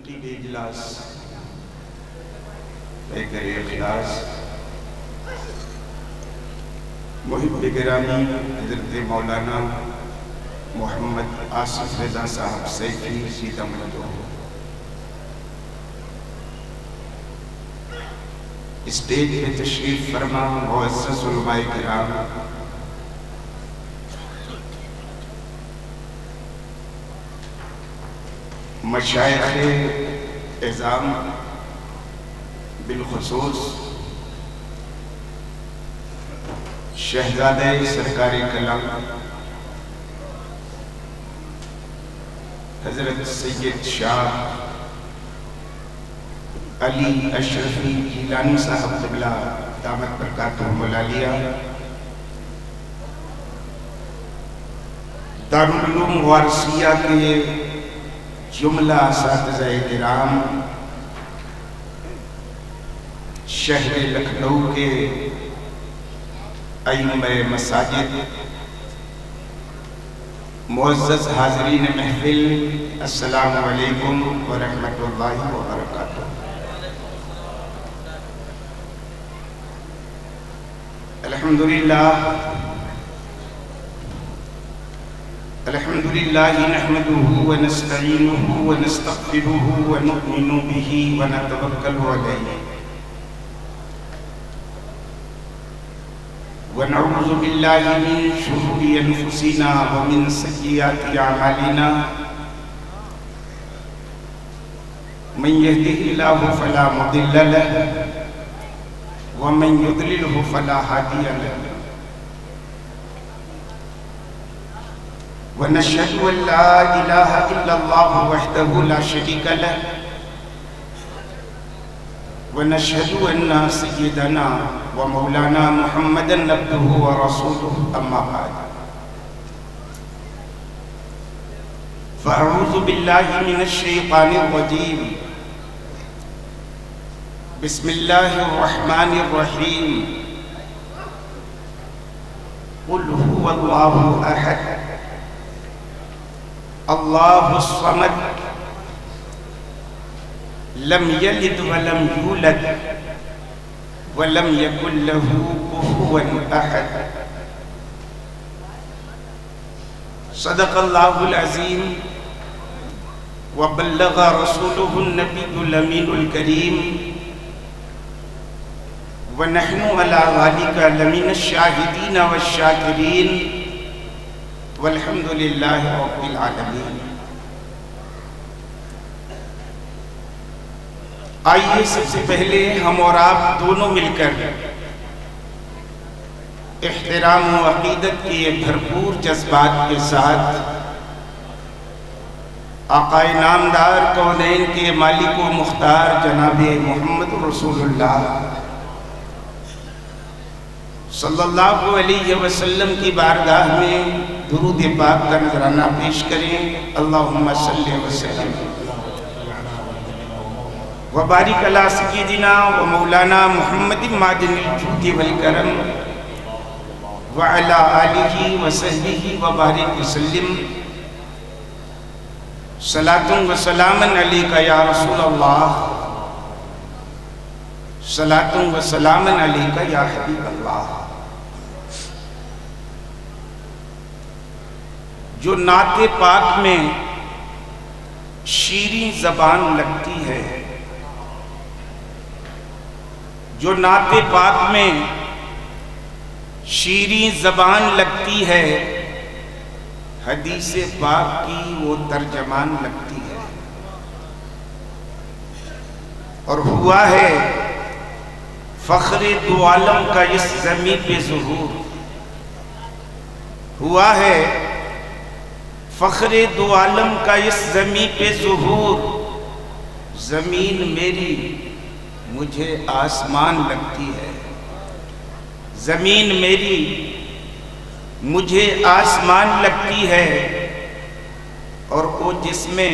رقیب اجلاس پیکر اخلاص محب گرامی حضرت مولانا محمد آصف رضا صاحب سیفی سیتا ملدو اسٹیج پہ تشریف فرما معزز علماء کرام، مشائخ اعظام، بالخصوص شہزادہ سرکار کلام حضرت سید شاہ علی اشرفی جیلانی صاحب قبلہ دامت برکاتہم العالیہ، دارالعلوم وارثیہ کے جملہ اساتذہ کرام، شہر لکھنؤ کے ائمہ مساجد، معزز حاضرین محفل، السلام علیکم ورحمۃ اللہ وبرکاتہ۔ الحمدللہ نحمده ونستعینه ونستغفره ونؤمن به ونتوکل علیہ ونعوذ باللہ من شرور انفسنا ومن سیئات اعمالنا، من يهده الله فلا مضل له ومن يضلله فلا هادي له، ونشهد أن لا إله إلا الله وحده لا شريك له، ونشهد أن سيدنا ومولانا محمدا عبده ورسوله، أما بعد، فأعوذ بالله من الشيطان الرجيم، بسم الله الرحمن الرحيم، قل هو الله أحد اللہ الصمد لم یلد ولم یولد ولم یکن له کفوا احد۔ صدق اللہ العظیم وبلغ رسوله النبی الامین الکریم، ونحن على ذلك لمن الشاہدین والشاکرین، والحمدللہ رب العالمین۔ آئیے سب سے پہلے ہم اور آپ دونوں مل کر احترام و عقیدت کے بھرپور جذبات کے ساتھ آقا نامدار کونین کے مالک و مختار جناب محمد رسول اللہ صلی اللہ علیہ وسلم کی بارگاہ میں درود پاک کا نذرانہ پیش کریں۔ اللہم صلی وسلم وبارک علی سیدنا و مولانا محمد معدن الجود والکرم وعلی آلہ وصحبہ وبارک وسلم، صلاۃ و سلام علیکہ یا رسول اللہ، صلاۃ و سلام علیکہ یا حبیب اللہ۔ جو نعت پاک میں شیریں زبان لگتی ہے، جو نعت پاک میں شیریں زبان لگتی ہے، حدیث پاک کی وہ ترجمان لگتی ہے، اور ہوا ہے فخر دو عالم کا اس زمین پہ ظہور، ہوا ہے فخر دو عالم کا اس زمین پہ ظہور، زمین میری مجھے آسمان لگتی ہے، زمین میری مجھے آسمان لگتی ہے، اور وہ جس میں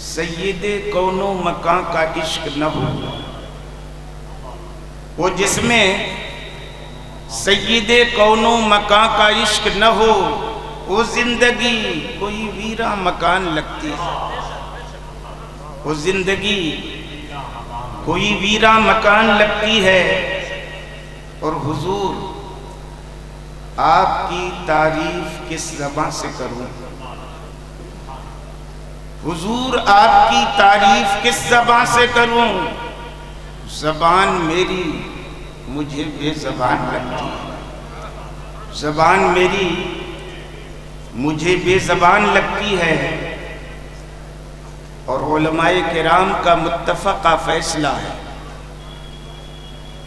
سید کون و مکان کا عشق نہ ہو، وہ جس میں سید کون و مکان کا عشق نہ ہو، وہ زندگی کوئی ویرا مکان لگتی ہے۔ وہ زندگی کوئی ویرا مکان لگتی ہے، اور حضور آپ کی تعریف کس زبان سے کروں؟ حضور آپ کی تعریف کس زبان سے کروں؟ زبان میری مجھے بے زبان لگتی ہے، زبان میری مجھے بے زبان لگتی ہے۔ اور علماء کرام کا متفقہ فیصلہ ہے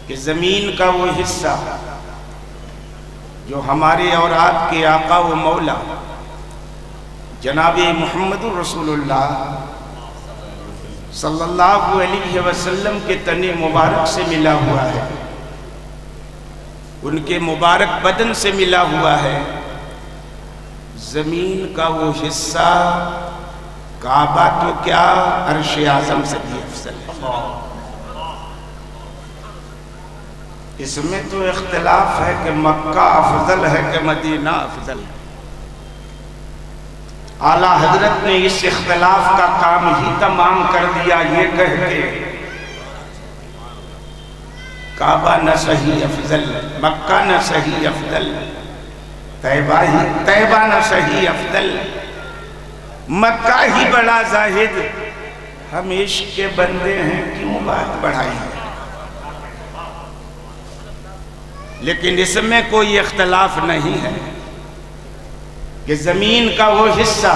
کہ زمین کا وہ حصہ جو ہمارے اور آپ کے آقا و مولا جناب محمد رسول اللہ صلی اللہ علیہ وسلم کے تن مبارک سے ملا ہوا ہے، ان کے مبارک بدن سے ملا ہوا ہے، زمین کا وہ حصہ کعبہ تو کیا عرش اعظم سے بھی افضل ہے۔ اس میں تو اختلاف ہے کہ مکہ افضل ہے کہ مدینہ افضل ہے۔ اعلیٰ حضرت نے اس اختلاف کا کام ہی تمام کر دیا یہ کہہ کے کعبہ نہ صحیح افضل، مکہ نہ صحیح افضل، طیبہ نہ صحیح افضل، مکہ ہی بڑا زاہد، ہم عشق کے بندے ہیں کیوں بات بڑھائی ہے؟ لیکن اس میں کوئی اختلاف نہیں ہے کہ زمین کا وہ حصہ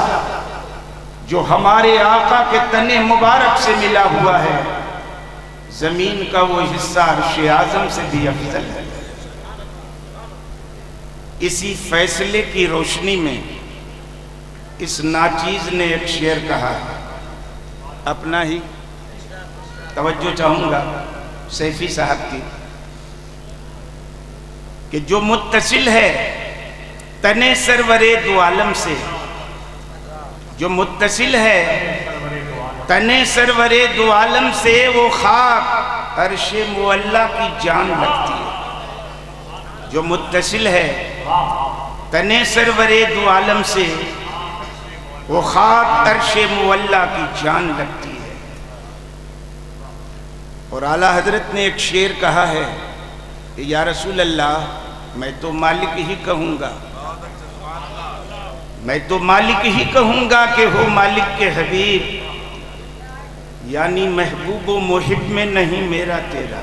جو ہمارے آقا کے تن مبارک سے ملا ہوا ہے، زمین کا وہ حصہ عرش اعظم سے بھی افضل ہے۔ اسی فیصلے کی روشنی میں اس ناچیز نے ایک شعر کہا، اپنا ہی توجہ چاہوں گا سیفی صاحب کی، کہ جو متصل ہے تن سرور دو عالم سے، جو متصل ہے تن سرور دو عالم سے، وہ خاک عرش معلیٰ کی جان لگتی ہے۔ جو متصل ہے تن سرور دو عالم سے، وہ خاک عرش معلیٰ کی جان لگتی ہے۔ اور اعلیٰ حضرت نے ایک شعر کہا ہے کہ یا رسول اللہ میں تو مالک ہی کہوں گا، میں تو مالک ہی کہوں گا کہ ہو مالک کے حبیب، یعنی محبوب و محب میں نہیں میرا تیرا۔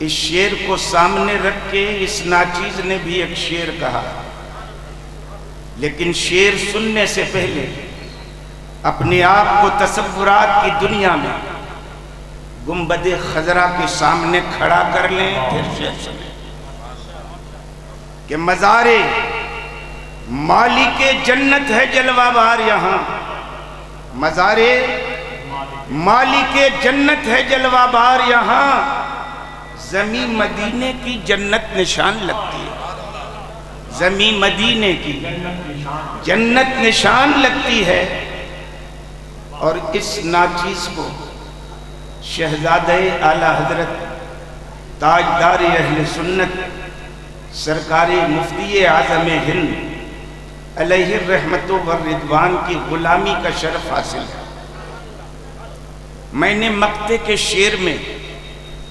اس شعر کو سامنے رکھ کے اس ناچیز نے بھی ایک شعر کہا، لیکن شعر سننے سے پہلے اپنے آپ کو تصورات کی دنیا میں گنبد خضرا کے سامنے کھڑا کر لیں، پھر شعر سنیں کہ مزار مالک جنت ہے جلوہ بار یہاں، مزار مالک جنت ہے جلوہ بار یہاں، زمین مدینے کی جنت نشان لگتی ہے، زمین مدینے کی جنت نشان لگتی ہے۔ اور اس ناچیز کو شہزادہ اعلیٰ حضرت تاجدار اہل سنت سرکار مفتی اعظم ہند علیہ الرحمت والرضوان کی غلامی کا شرف حاصل ہے۔ میں نے مقطع کے شعر میں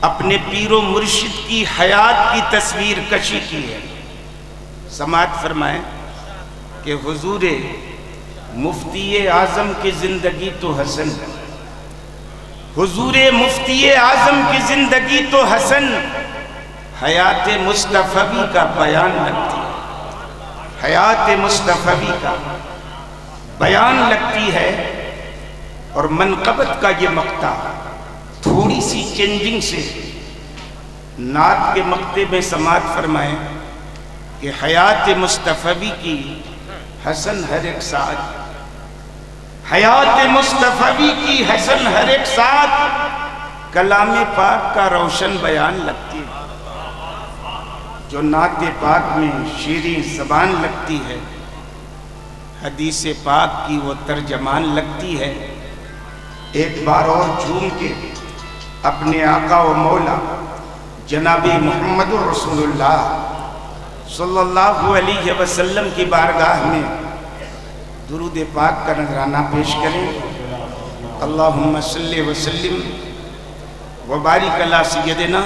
اپنے پیر و مرشد کی حیات کی تصویر کشی کی ہے۔ سماعت فرمائیں کہ حضور مفتی اعظم کی زندگی تو حسن ہے، حضور مفتی اعظم کی زندگی تو حسن، حیات مصطفی کا بیان لگتی ہے، حیات مصطفی کا بیان لگتی ہے۔ اور منقبت کا یہ مقطع تھوڑی سی چینجنگ سے نعت کے مقطع میں سماعت فرمائیں کہ حیات مصطفی کی حسن ہر ایک ساتھ، حیات مصطفی کی حسن ہر ایک ساتھ، کلام پاک کا روشن بیان لگتی ہے۔ جو نعت پاک میں شیریں زبان لگتی ہے، حدیث پاک کی وہ ترجمان لگتی ہے۔ ایک بار اور جھوم کے اپنے آقا و مولا جناب محمد رسول اللہ صلی اللہ علیہ وسلم کی بارگاہ میں درود پاک کا نذرانہ پیش کریں۔ اللہم صلی وسلم وبارک علی سیدنا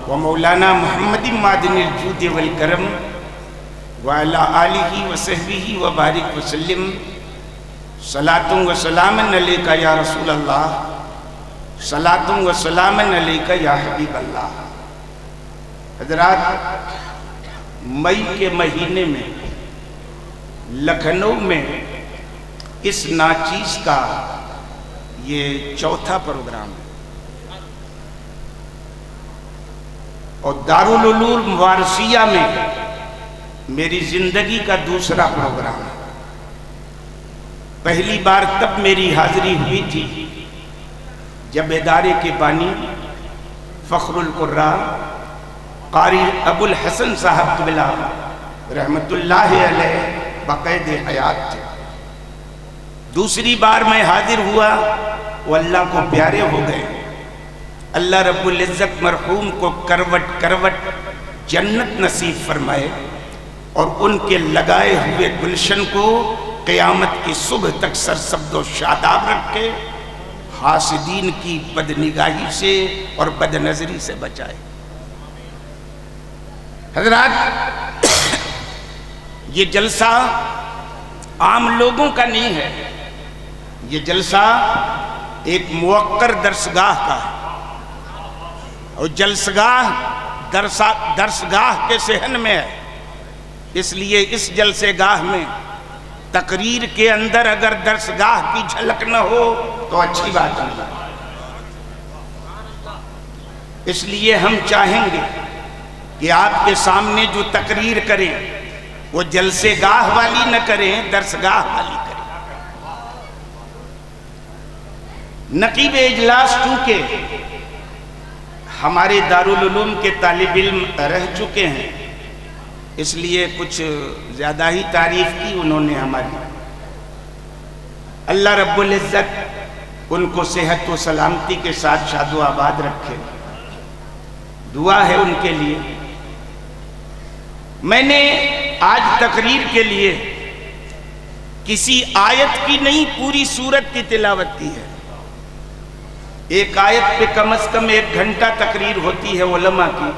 و مولانا محمد معدن الجود والکرم وعلی آلہ وصحبہ وبارک وسلم صلاۃ و سلام علیکہ یا رسول اللہ صلاۃ و سلام علیکہ یا حبیب اللہ۔ حضرات، مئی کے مہینے میں لکھنؤ میں اس ناچیز کا یہ چوتھا پروگرام ہے اور دارالعلوم وارثیہ میں میری زندگی کا دوسرا پروگرام ہے۔ پہلی بار تب میری حاضری ہوئی تھی جب ادارے کے بانی فخر القراء قاری ابو الحسن صاحب قبلہ رحمت اللہ علیہ بقید حیات تھے۔ دوسری بار میں حاضر ہوا، وہ اللہ کو پیارے ہو گئے۔ اللہ رب العزت مرحوم کو کروٹ کروٹ جنت نصیب فرمائے اور ان کے لگائے ہوئے گلشن کو قیامت کی صبح تک سرسبز و شاداب رکھے، حاسدین کی بدنگاہی سے اور بد نظری سے بچائے۔ حضرات، یہ جلسہ عام لوگوں کا نہیں ہے، یہ جلسہ ایک موقر درسگاہ کا ہے اور درسگاہ کے صحن میں ہے۔ اس لیے اس جلسے گاہ میں تقریر کے اندر اگر درسگاہ کی جھلک نہ ہو تو اچھی بات نہیں۔ اس لیے ہم چاہیں گے کہ آپ کے سامنے جو تقریر کریں وہ جلسے گاہ والی نہ کریں، درسگاہ والی کریں۔ نقیب اجلاس چونکہ ہمارے دارالعلوم کے طالب علم رہ چکے ہیں، اس لیے کچھ زیادہ ہی تعریف کی انہوں نے ہماری۔ اللہ رب العزت ان کو صحت و سلامتی کے ساتھ شاد و آباد رکھے، دعا ہے ان کے لیے۔ میں نے آج تقریر کے لیے کسی آیت کی نہیں، پوری سورت کی تلاوت کی ہے۔ ایک آیت پہ کم از کم 1 گھنٹہ تقریر ہوتی ہے علماء کی،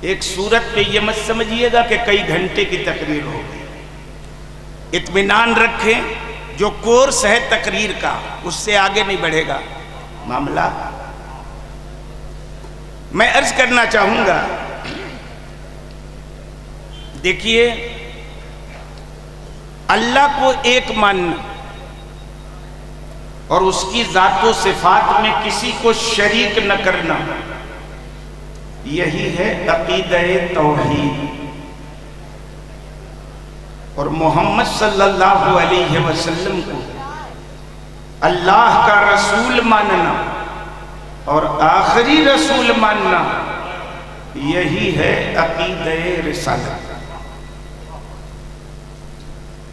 ایک سورت پہ یہ مت سمجھیے گا کہ کئی گھنٹے کی تقریر ہوگی۔ اطمینان رکھیں، جو کورس ہے تقریر کا اس سے آگے نہیں بڑھے گا معاملہ۔ میں عرض کرنا چاہوں گا، دیکھیے، اللہ کو ایک ماننا اور اس کی ذات و صفات میں کسی کو شریک نہ کرنا، یہی ہے عقیدہ توحید۔ اور محمد صلی اللہ علیہ وسلم کو اللہ کا رسول ماننا اور آخری رسول ماننا، یہی ہے عقیدہ رسالت۔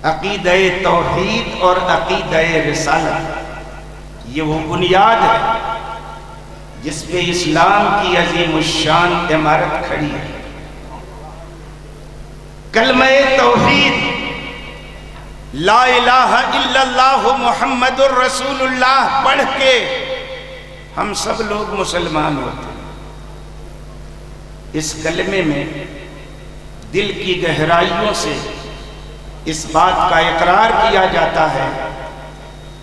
عقیدہ توحید اور عقیدہ رسالت یہ وہ بنیاد ہے جس پہ اسلام کی عظیم الشان عمارت کھڑی ہے۔ کلمہ توحید لا الہ الا اللہ محمد الرسول اللہ پڑھ کے ہم سب لوگ مسلمان ہوتے ہیں۔ اس کلمے میں دل کی گہرائیوں سے اس بات کا اقرار کیا جاتا ہے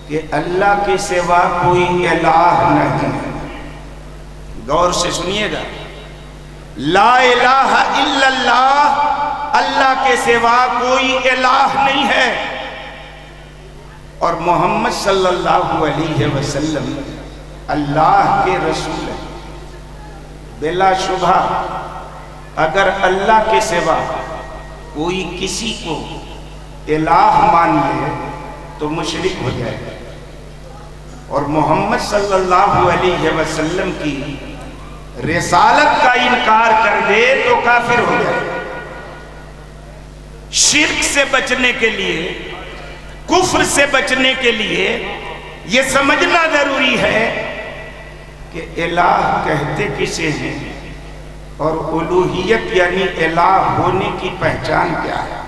کہ اللہ کے سوا کوئی الہ نہیں ہے۔ غور سے سنیے گا، لا الہ الا اللہ، اللہ کے سوا کوئی الہ نہیں ہے، اور محمد صلی اللہ علیہ وسلم اللہ کے رسول ہیں۔ بلا شبہ اگر اللہ کے سوا کوئی کسی کو الہ مان لے تو مشرک ہو جائے گا، اور محمد صلی اللہ علیہ وسلم کی رسالت کا انکار کر دے تو کافر ہو جائے گا۔ شرک سے بچنے کے لیے، کفر سے بچنے کے لیے یہ سمجھنا ضروری ہے کہ الہ کہتے کسے ہیں اور الوہیت یعنی الہ ہونے کی پہچان کیا ہے۔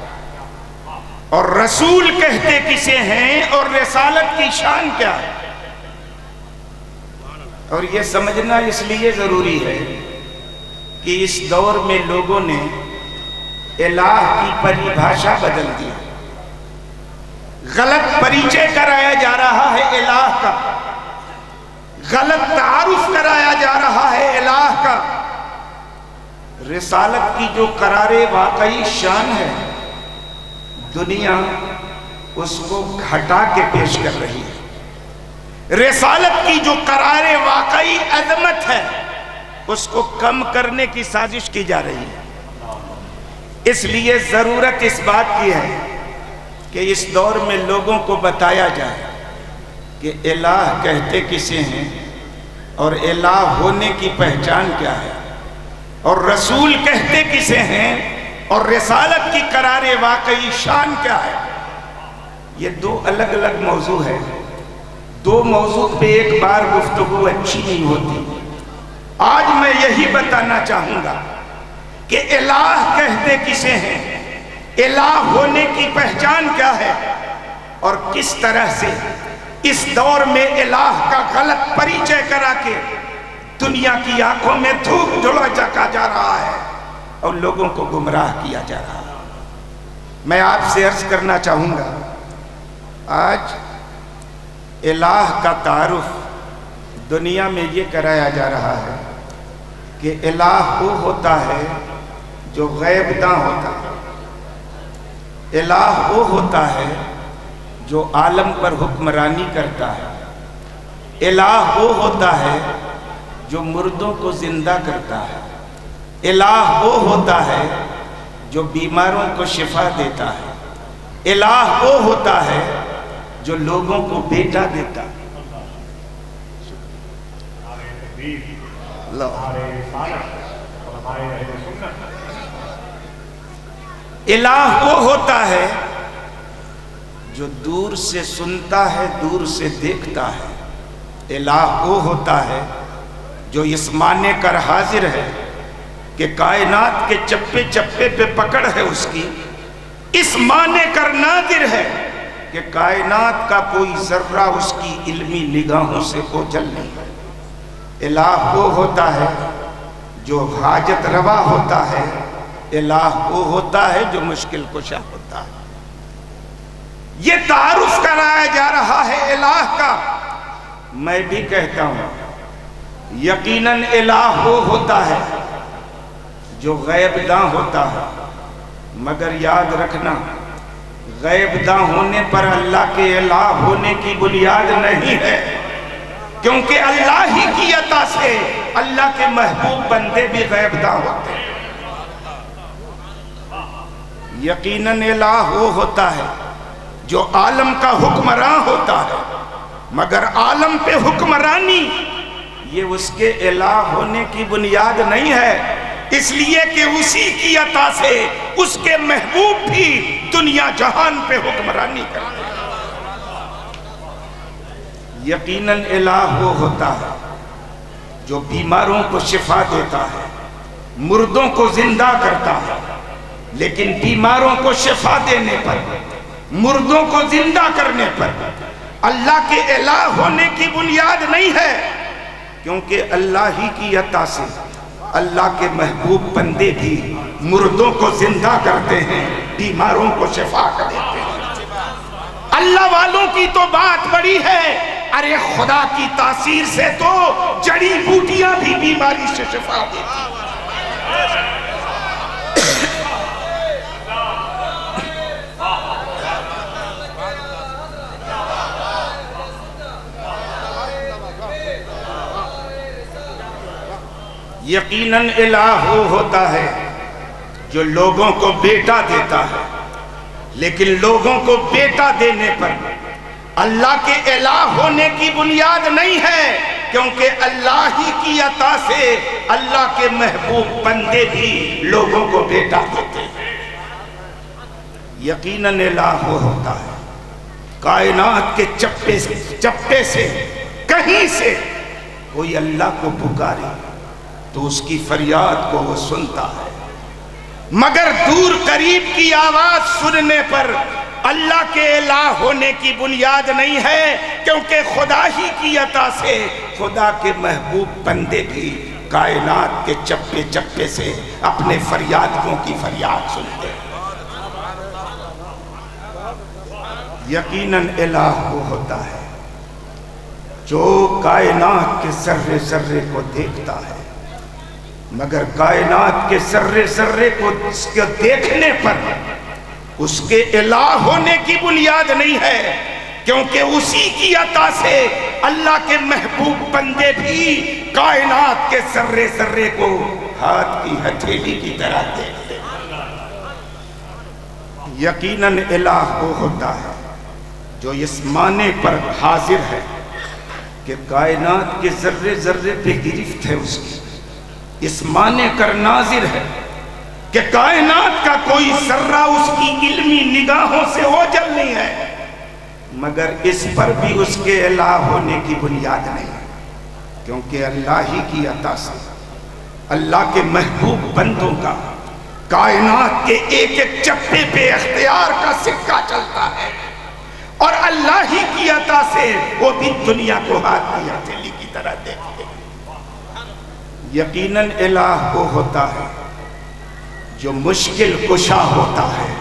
اور رسول کہتے کسے ہیں اور رسالت کی شان کیا ہے؟ اور یہ سمجھنا اس لیے ضروری ہے کہ اس دور میں لوگوں نے الہ کی پریبھاشا بدل دی، غلط پریچے کرایا جا رہا ہے الہ کا، غلط تعارف کرایا جا رہا ہے الہ کا۔ رسالت کی جو قرار واقعی شان ہے، دنیا اس کو گھٹا کے پیش کر رہی ہے۔ رسالت کی جو قرار واقعی عظمت ہے، اس کو کم کرنے کی سازش کی جا رہی ہے۔ اس لیے ضرورت اس بات کی ہے کہ اس دور میں لوگوں کو بتایا جائے کہ الہ کہتے کسے ہیں اور الہ ہونے کی پہچان کیا ہے، اور رسول کہتے کسے ہیں اور رسالت کی قرار واقعی شان کیا ہے۔ یہ دو الگ الگ موضوع ہے، دو موضوع پہ ایک بار گفتگو اچھی نہیں ہوتی۔ آج میں یہی بتانا چاہوں گا کہ الہ کہتے کسے ہیں، الہ ہونے کی پہچان کیا ہے، اور کس طرح سے اس دور میں الہ کا غلط پریچے کرا کے دنیا کی آنکھوں میں دھوپ جھولا جکا جا رہا ہے اور لوگوں کو گمراہ کیا جا رہا ہے۔ میں آپ سے عرض کرنا چاہوں گا، آج الہ کا تعارف دنیا میں یہ کرایا جا رہا ہے کہ الہ وہ ہوتا ہے جو غیب داں ہوتا ہے، الہ وہ ہوتا ہے جو عالم پر حکمرانی کرتا ہے، الہ وہ ہوتا ہے جو مردوں کو زندہ کرتا ہے، الہ وہ ہوتا ہے جو بیماروں کو شفا دیتا ہے، الہ وہ ہوتا ہے جو لوگوں کو بیٹا دیتا ہے۔ الہ وہ ہوتا ہے جو دور سے سنتا ہے، دور سے دیکھتا ہے، الہ وہ ہوتا ہے جو اس معنی کر حاضر ہے کہ کائنات کے چپے چپے پہ پکڑ ہے اس کی، اس معنی کر ناظر ہے کہ کائنات کا کوئی ذرہ اس کی علمی نگاہوں سے اوجھل نہیں ہے۔ الہ وہ ہوتا ہے جو حاجت روا ہوتا ہے، الہ وہ ہوتا ہے جو مشکل کشا ہوتا ہے۔ یہ تعارف کرایا جا رہا ہے الہ کا۔ میں بھی کہتا ہوں یقیناً الہ وہ ہوتا ہے جو غیب داں ہوتا ہے، مگر یاد رکھنا غیب داں ہونے پر اللہ کے الہ ہونے کی بنیاد نہیں ہے، کیونکہ اللہ ہی کی عطا سے اللہ کے محبوب بندے بھی غیب داں ہوتے ہیں۔ یقیناً الہ وہ ہوتا ہے جو عالم کا حکمراں ہوتا ہے، مگر عالم پہ حکمرانی یہ اس کے الہ ہونے کی بنیاد نہیں ہے، اس لیے کہ اسی کی عطا سے اس کے محبوب بھی دنیا جہان پہ حکمرانی کرتے ہیں۔ یقیناً الہ وہ ہوتا ہے جو بیماروں کو شفا دیتا ہے، مردوں کو زندہ کرتا ہے، لیکن بیماروں کو شفا دینے پر، مردوں کو زندہ کرنے پر اللہ کے الہ ہونے کی بنیاد نہیں ہے، کیونکہ اللہ ہی کی عطا سے اللہ کے محبوب بندے بھی مردوں کو زندہ کرتے ہیں، بیماروں کو شفا کر دیتے ہیں۔ اللہ والوں کی تو بات بڑی ہے، ارے خدا کی تاثیر سے تو جڑی بوٹیاں بھی بیماری سے شفا دیتی ہیں۔ یقیناً الہ وہ ہوتا ہے جو لوگوں کو بیٹا دیتا ہے، لیکن لوگوں کو بیٹا دینے پر اللہ کے الہ ہونے کی بنیاد نہیں ہے، کیونکہ اللہ ہی کی عطا سے اللہ کے محبوب بندے بھی لوگوں کو بیٹا دیتے ہیں۔ یقیناً الہ وہ ہوتا ہے کائنات کے چپے سے کہیں سے کوئی اللہ کو پکارے تو اس کی فریاد کو وہ سنتا ہے، مگر دور قریب کی آواز سننے پر اللہ کے الہ ہونے کی بنیاد نہیں ہے، کیونکہ خدا ہی کی عطا سے خدا کے محبوب بندے بھی کائنات کے چپے چپے سے اپنے فریادوں کی فریاد سنتے ہیں۔ یقیناً الہ وہ ہوتا ہے جو کائنات کے ذرے ذرے کو دیکھتا ہے، مگر کائنات کے ذرے ذرے کو دیکھنے پر اس کے الہ ہونے کی بنیاد نہیں ہے، کیونکہ اسی کی عطا سے اللہ کے محبوب بندے بھی کائنات کے ذرے ذرے کو ہاتھ کی ہتھیلی کی طرح دیکھتے ہیں۔ یقیناً الہ وہ ہوتا ہے جو اس معنی پر حاضر ہے کہ کائنات کے ذرے ذرے پہ گرفت ہے اس کی، اس معنی کر ناظر ہے کہ کائنات کا کوئی ذرہ اس کی علمی نگاہوں سے اوجھل نہیں ہے، مگر اس پر بھی اس کے الہ ہونے کی بنیاد نہیں ہے، کیونکہ اللہ ہی کی عطا سے اللہ کے محبوب بندوں کا کائنات کے ایک ایک چپے پہ اختیار کا سکہ چلتا ہے، اور اللہ ہی کی عطا سے وہ بھی دنیا کو ہاتھ کی ہتھیلی کی طرح دیکھتے ہیں۔ یقیناً الہ وہ ہوتا ہے جو مشکل کشا ہوتا ہے،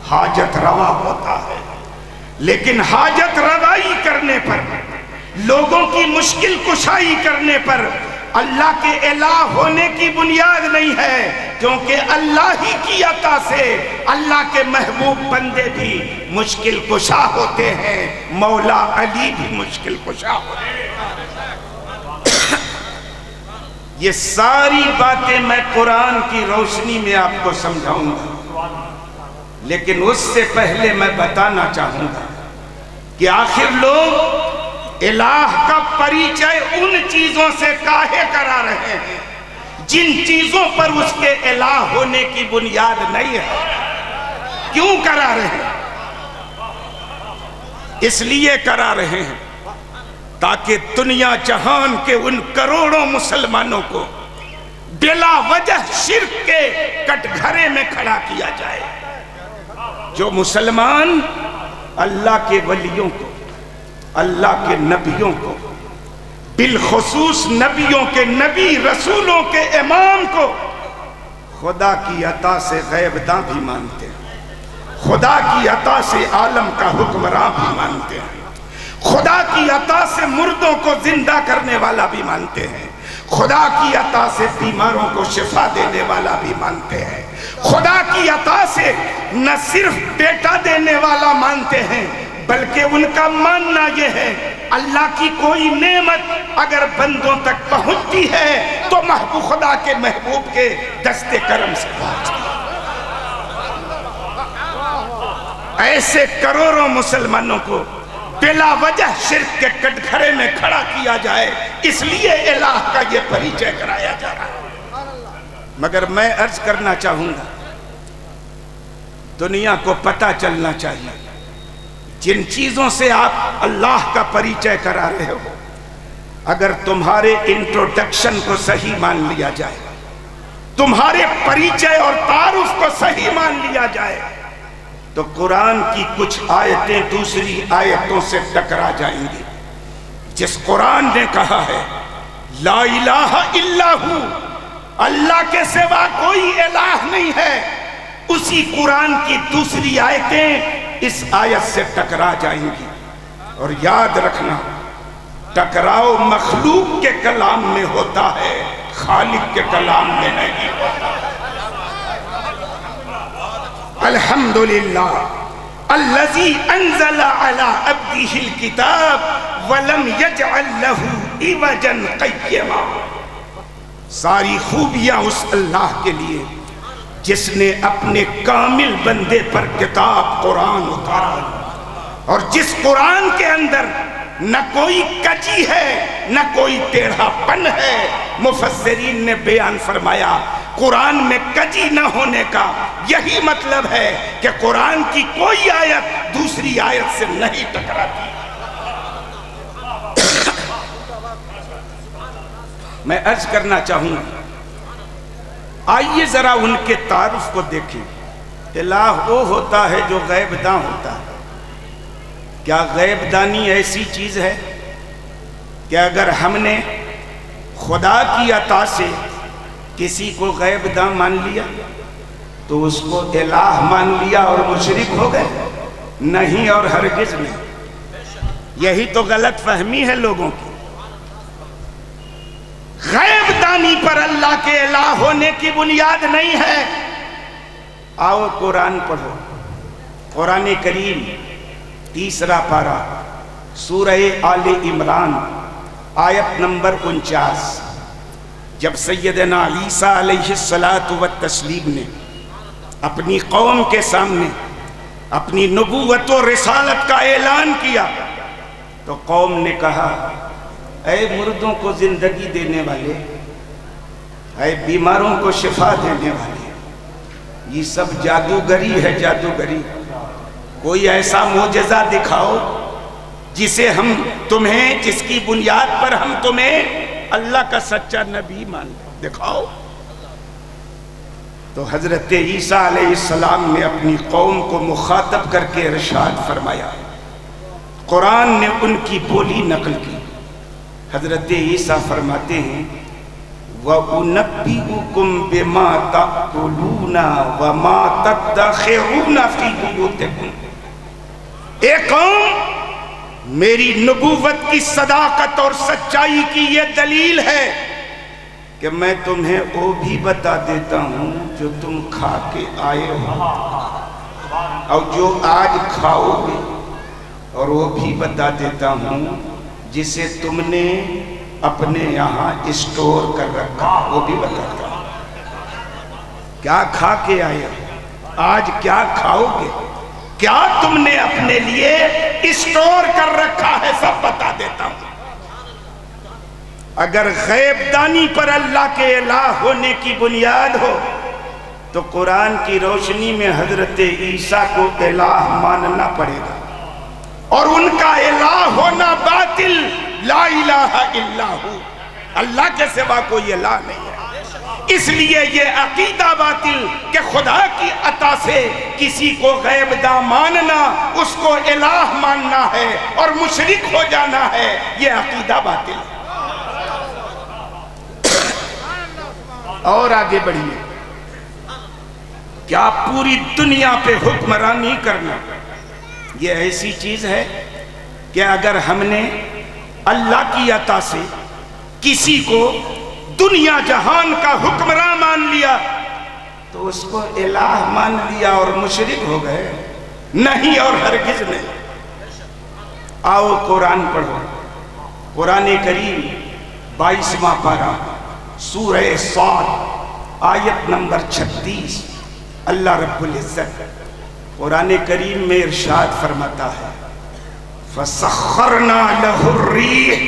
حاجت روا ہوتا ہے، لیکن حاجت روائی کرنے پر، لوگوں کی مشکل کشائی کرنے پر اللہ کے الہ ہونے کی بنیاد نہیں ہے، کیونکہ اللہ ہی کی عطا سے اللہ کے محبوب بندے بھی مشکل کشا ہوتے ہیں، مولا علی بھی مشکل کشا ہوتے ہیں۔ یہ ساری باتیں میں قرآن کی روشنی میں آپ کو سمجھاؤں گا، لیکن اس سے پہلے میں بتانا چاہوں گا کہ آخر لوگ الہ کا پریچے ان چیزوں سے کاہے کرا رہے ہیں جن چیزوں پر اس کے الہ ہونے کی بنیاد نہیں ہے؟ کیوں کرا رہے ہیں؟ اس لیے کرا رہے ہیں تاکہ دنیا جہان کے ان کروڑوں مسلمانوں کو بلا وجہ شرک کے کٹ گھرے میں کھڑا کیا جائے۔ جو مسلمان اللہ کے ولیوں کو، اللہ کے نبیوں کو، بالخصوص نبیوں کے نبی رسولوں کے امام کو خدا کی عطا سے غیب داں بھی مانتے ہیں، خدا کی عطا سے عالم کا حکمراں بھی مانتے ہیں، خدا کی عطا سے مردوں کو زندہ کرنے والا بھی مانتے ہیں، خدا کی عطا سے بیماروں کو شفا دینے والا بھی مانتے ہیں، خدا کی عطا سے نہ صرف بیٹا دینے والا مانتے ہیں، بلکہ ان کا ماننا یہ ہے اللہ کی کوئی نعمت اگر بندوں تک پہنچتی ہے تو محبوب خدا کے محبوب کے دست کرم سے پہنچتی ہے۔ ایسے کروڑوں مسلمانوں کو بلا وجہ شرک کے کٹ گھرے میں کھڑا کیا جائے، اس لیے الہ کا یہ پریچے کرایا جا رہا ہے۔ مگر میں عرض کرنا چاہوں گا، دنیا کو پتہ چلنا چاہیے جن چیزوں سے آپ اللہ کا پریچے کرا رہے ہو، اگر تمہارے انٹروڈکشن کو صحیح مان لیا جائے، تمہارے پریچے اور تعارف کو صحیح مان لیا جائے، تو قرآن کی کچھ آیتیں دوسری آیتوں سے ٹکرا جائیں گی۔ جس قرآن نے کہا ہے لا الہ الا ہو، اللہ کے سوا کوئی الہ نہیں ہے، اسی قرآن کی دوسری آیتیں اس آیت سے ٹکرا جائیں گی۔ اور یاد رکھنا، ٹکراؤ مخلوق کے کلام میں ہوتا ہے، خالق کے کلام میں نہیں ہوتا۔ الحمدللہ الذی انزل علی عبدہ الکتاب ولم یجعل لہ عوجا قیما۔ ساری خوبیاں اس اللہ کے لیے جس نے اپنے کامل بندے پر کتاب قرآن اتارا، اور جس قرآن کے اندر نہ کوئی کجی ہے نہ کوئی ٹیڑھا پن ہے۔ مفسرین نے بیان فرمایا قرآن میں کجی نہ ہونے کا یہی مطلب ہے کہ قرآن کی کوئی آیت دوسری آیت سے نہیں ٹکراتی۔ میں عرض کرنا چاہوں گا، آئیے ذرا ان کے تعارف کو دیکھیں۔ الہ وہ ہوتا ہے جو غیب داں ہوتا ہے۔ کیا غیب دانی ایسی چیز ہے کہ اگر ہم نے خدا کی عطا سے کسی کو غیب داں مان لیا تو اس کو الہ مان لیا اور مشرک ہو گئے؟ نہیں اور ہرگز نہیں۔ یہی تو غلط فہمی ہے لوگوں کی۔ غیب دانی پر اللہ کے الہ ہونے کی بنیاد نہیں ہے۔ آؤ قرآن پڑھو، قرآن کریم 3 پارہ سورہ آل عمران آیت نمبر 49۔ جب سیدنا عیسیٰ علیہ السلام نے اپنی قوم کے سامنے اپنی نبوت و رسالت کا اعلان کیا تو قوم نے کہا، اے مردوں کو زندگی دینے والے، اے بیماروں کو شفا دینے والے، یہ سب جادوگری ہے، جادوگری۔ کوئی ایسا معجزہ دکھاؤ جسے ہم تمہیں، جس کی بنیاد پر ہم تمہیں اللہ کا سچا نبی مان لیں، دکھاؤ۔ تو حضرت عیسیٰ علیہ السلام نے اپنی قوم کو مخاطب کر کے ارشاد فرمایا، قرآن نے ان کی بولی نقل کی۔ حضرت عیسیٰ فرماتے ہیں، وَأُنَبِّئُكُمْ بِمَا تَأْكُلُونَ وَمَا تَدَّخِرُونَ فِي بُيُوتِكُمْ۔ اے قوم، میری نبوت کی صداقت اور سچائی کی یہ دلیل ہے کہ میں تمہیں وہ بھی بتا دیتا ہوں جو تم کھا کے آئے ہو اور جو آج کھاؤ گے، اور وہ بھی بتا دیتا ہوں جسے تم نے اپنے یہاں اسٹور کر رکھا، وہ بھی بتاتا ہوں۔ کیا کھا کے آئے ہو، آج کیا کھاؤ گے، کیا تم نے اپنے لیے اسٹور کر رکھا ہے، سب بتا دیتا ہوں۔ اگر غیب دانی پر اللہ کے الہ ہونے کی بنیاد ہو تو قرآن کی روشنی میں حضرت عیسیٰ کو الہ ماننا پڑے گا، اور ان کا الہ ہونا باطل، لا الہ الا ہو، اللہ کے سوا کوئی الہ نہیں ہے۔ اس لیے یہ عقیدہ باطل کہ خدا کی عطا سے کسی کو غیب داں ماننا، اس کو الہ ماننا ہے اور مشرک ہو جانا ہے، یہ عقیدہ باطل ہے۔ اور آگے بڑھیے، کیا پوری دنیا پہ حکمرانی کرنا یہ ایسی چیز ہے کہ اگر ہم نے اللہ کی عطا سے کسی کو دنیا جہان کا حکمراں مان لیا تو اس کو الہ مان لیا اور مشرک ہو گئے؟ نہیں اور ہرگز نہیں۔ آؤ قرآن پڑھو، قرآن کریم 22واں پارہ سورہ صاد آیت نمبر 36۔ اللہ رب العزت قرآن کریم میں ارشاد فرماتا ہے، فَسَخَّرْنَا لَهُ الرِّيحَ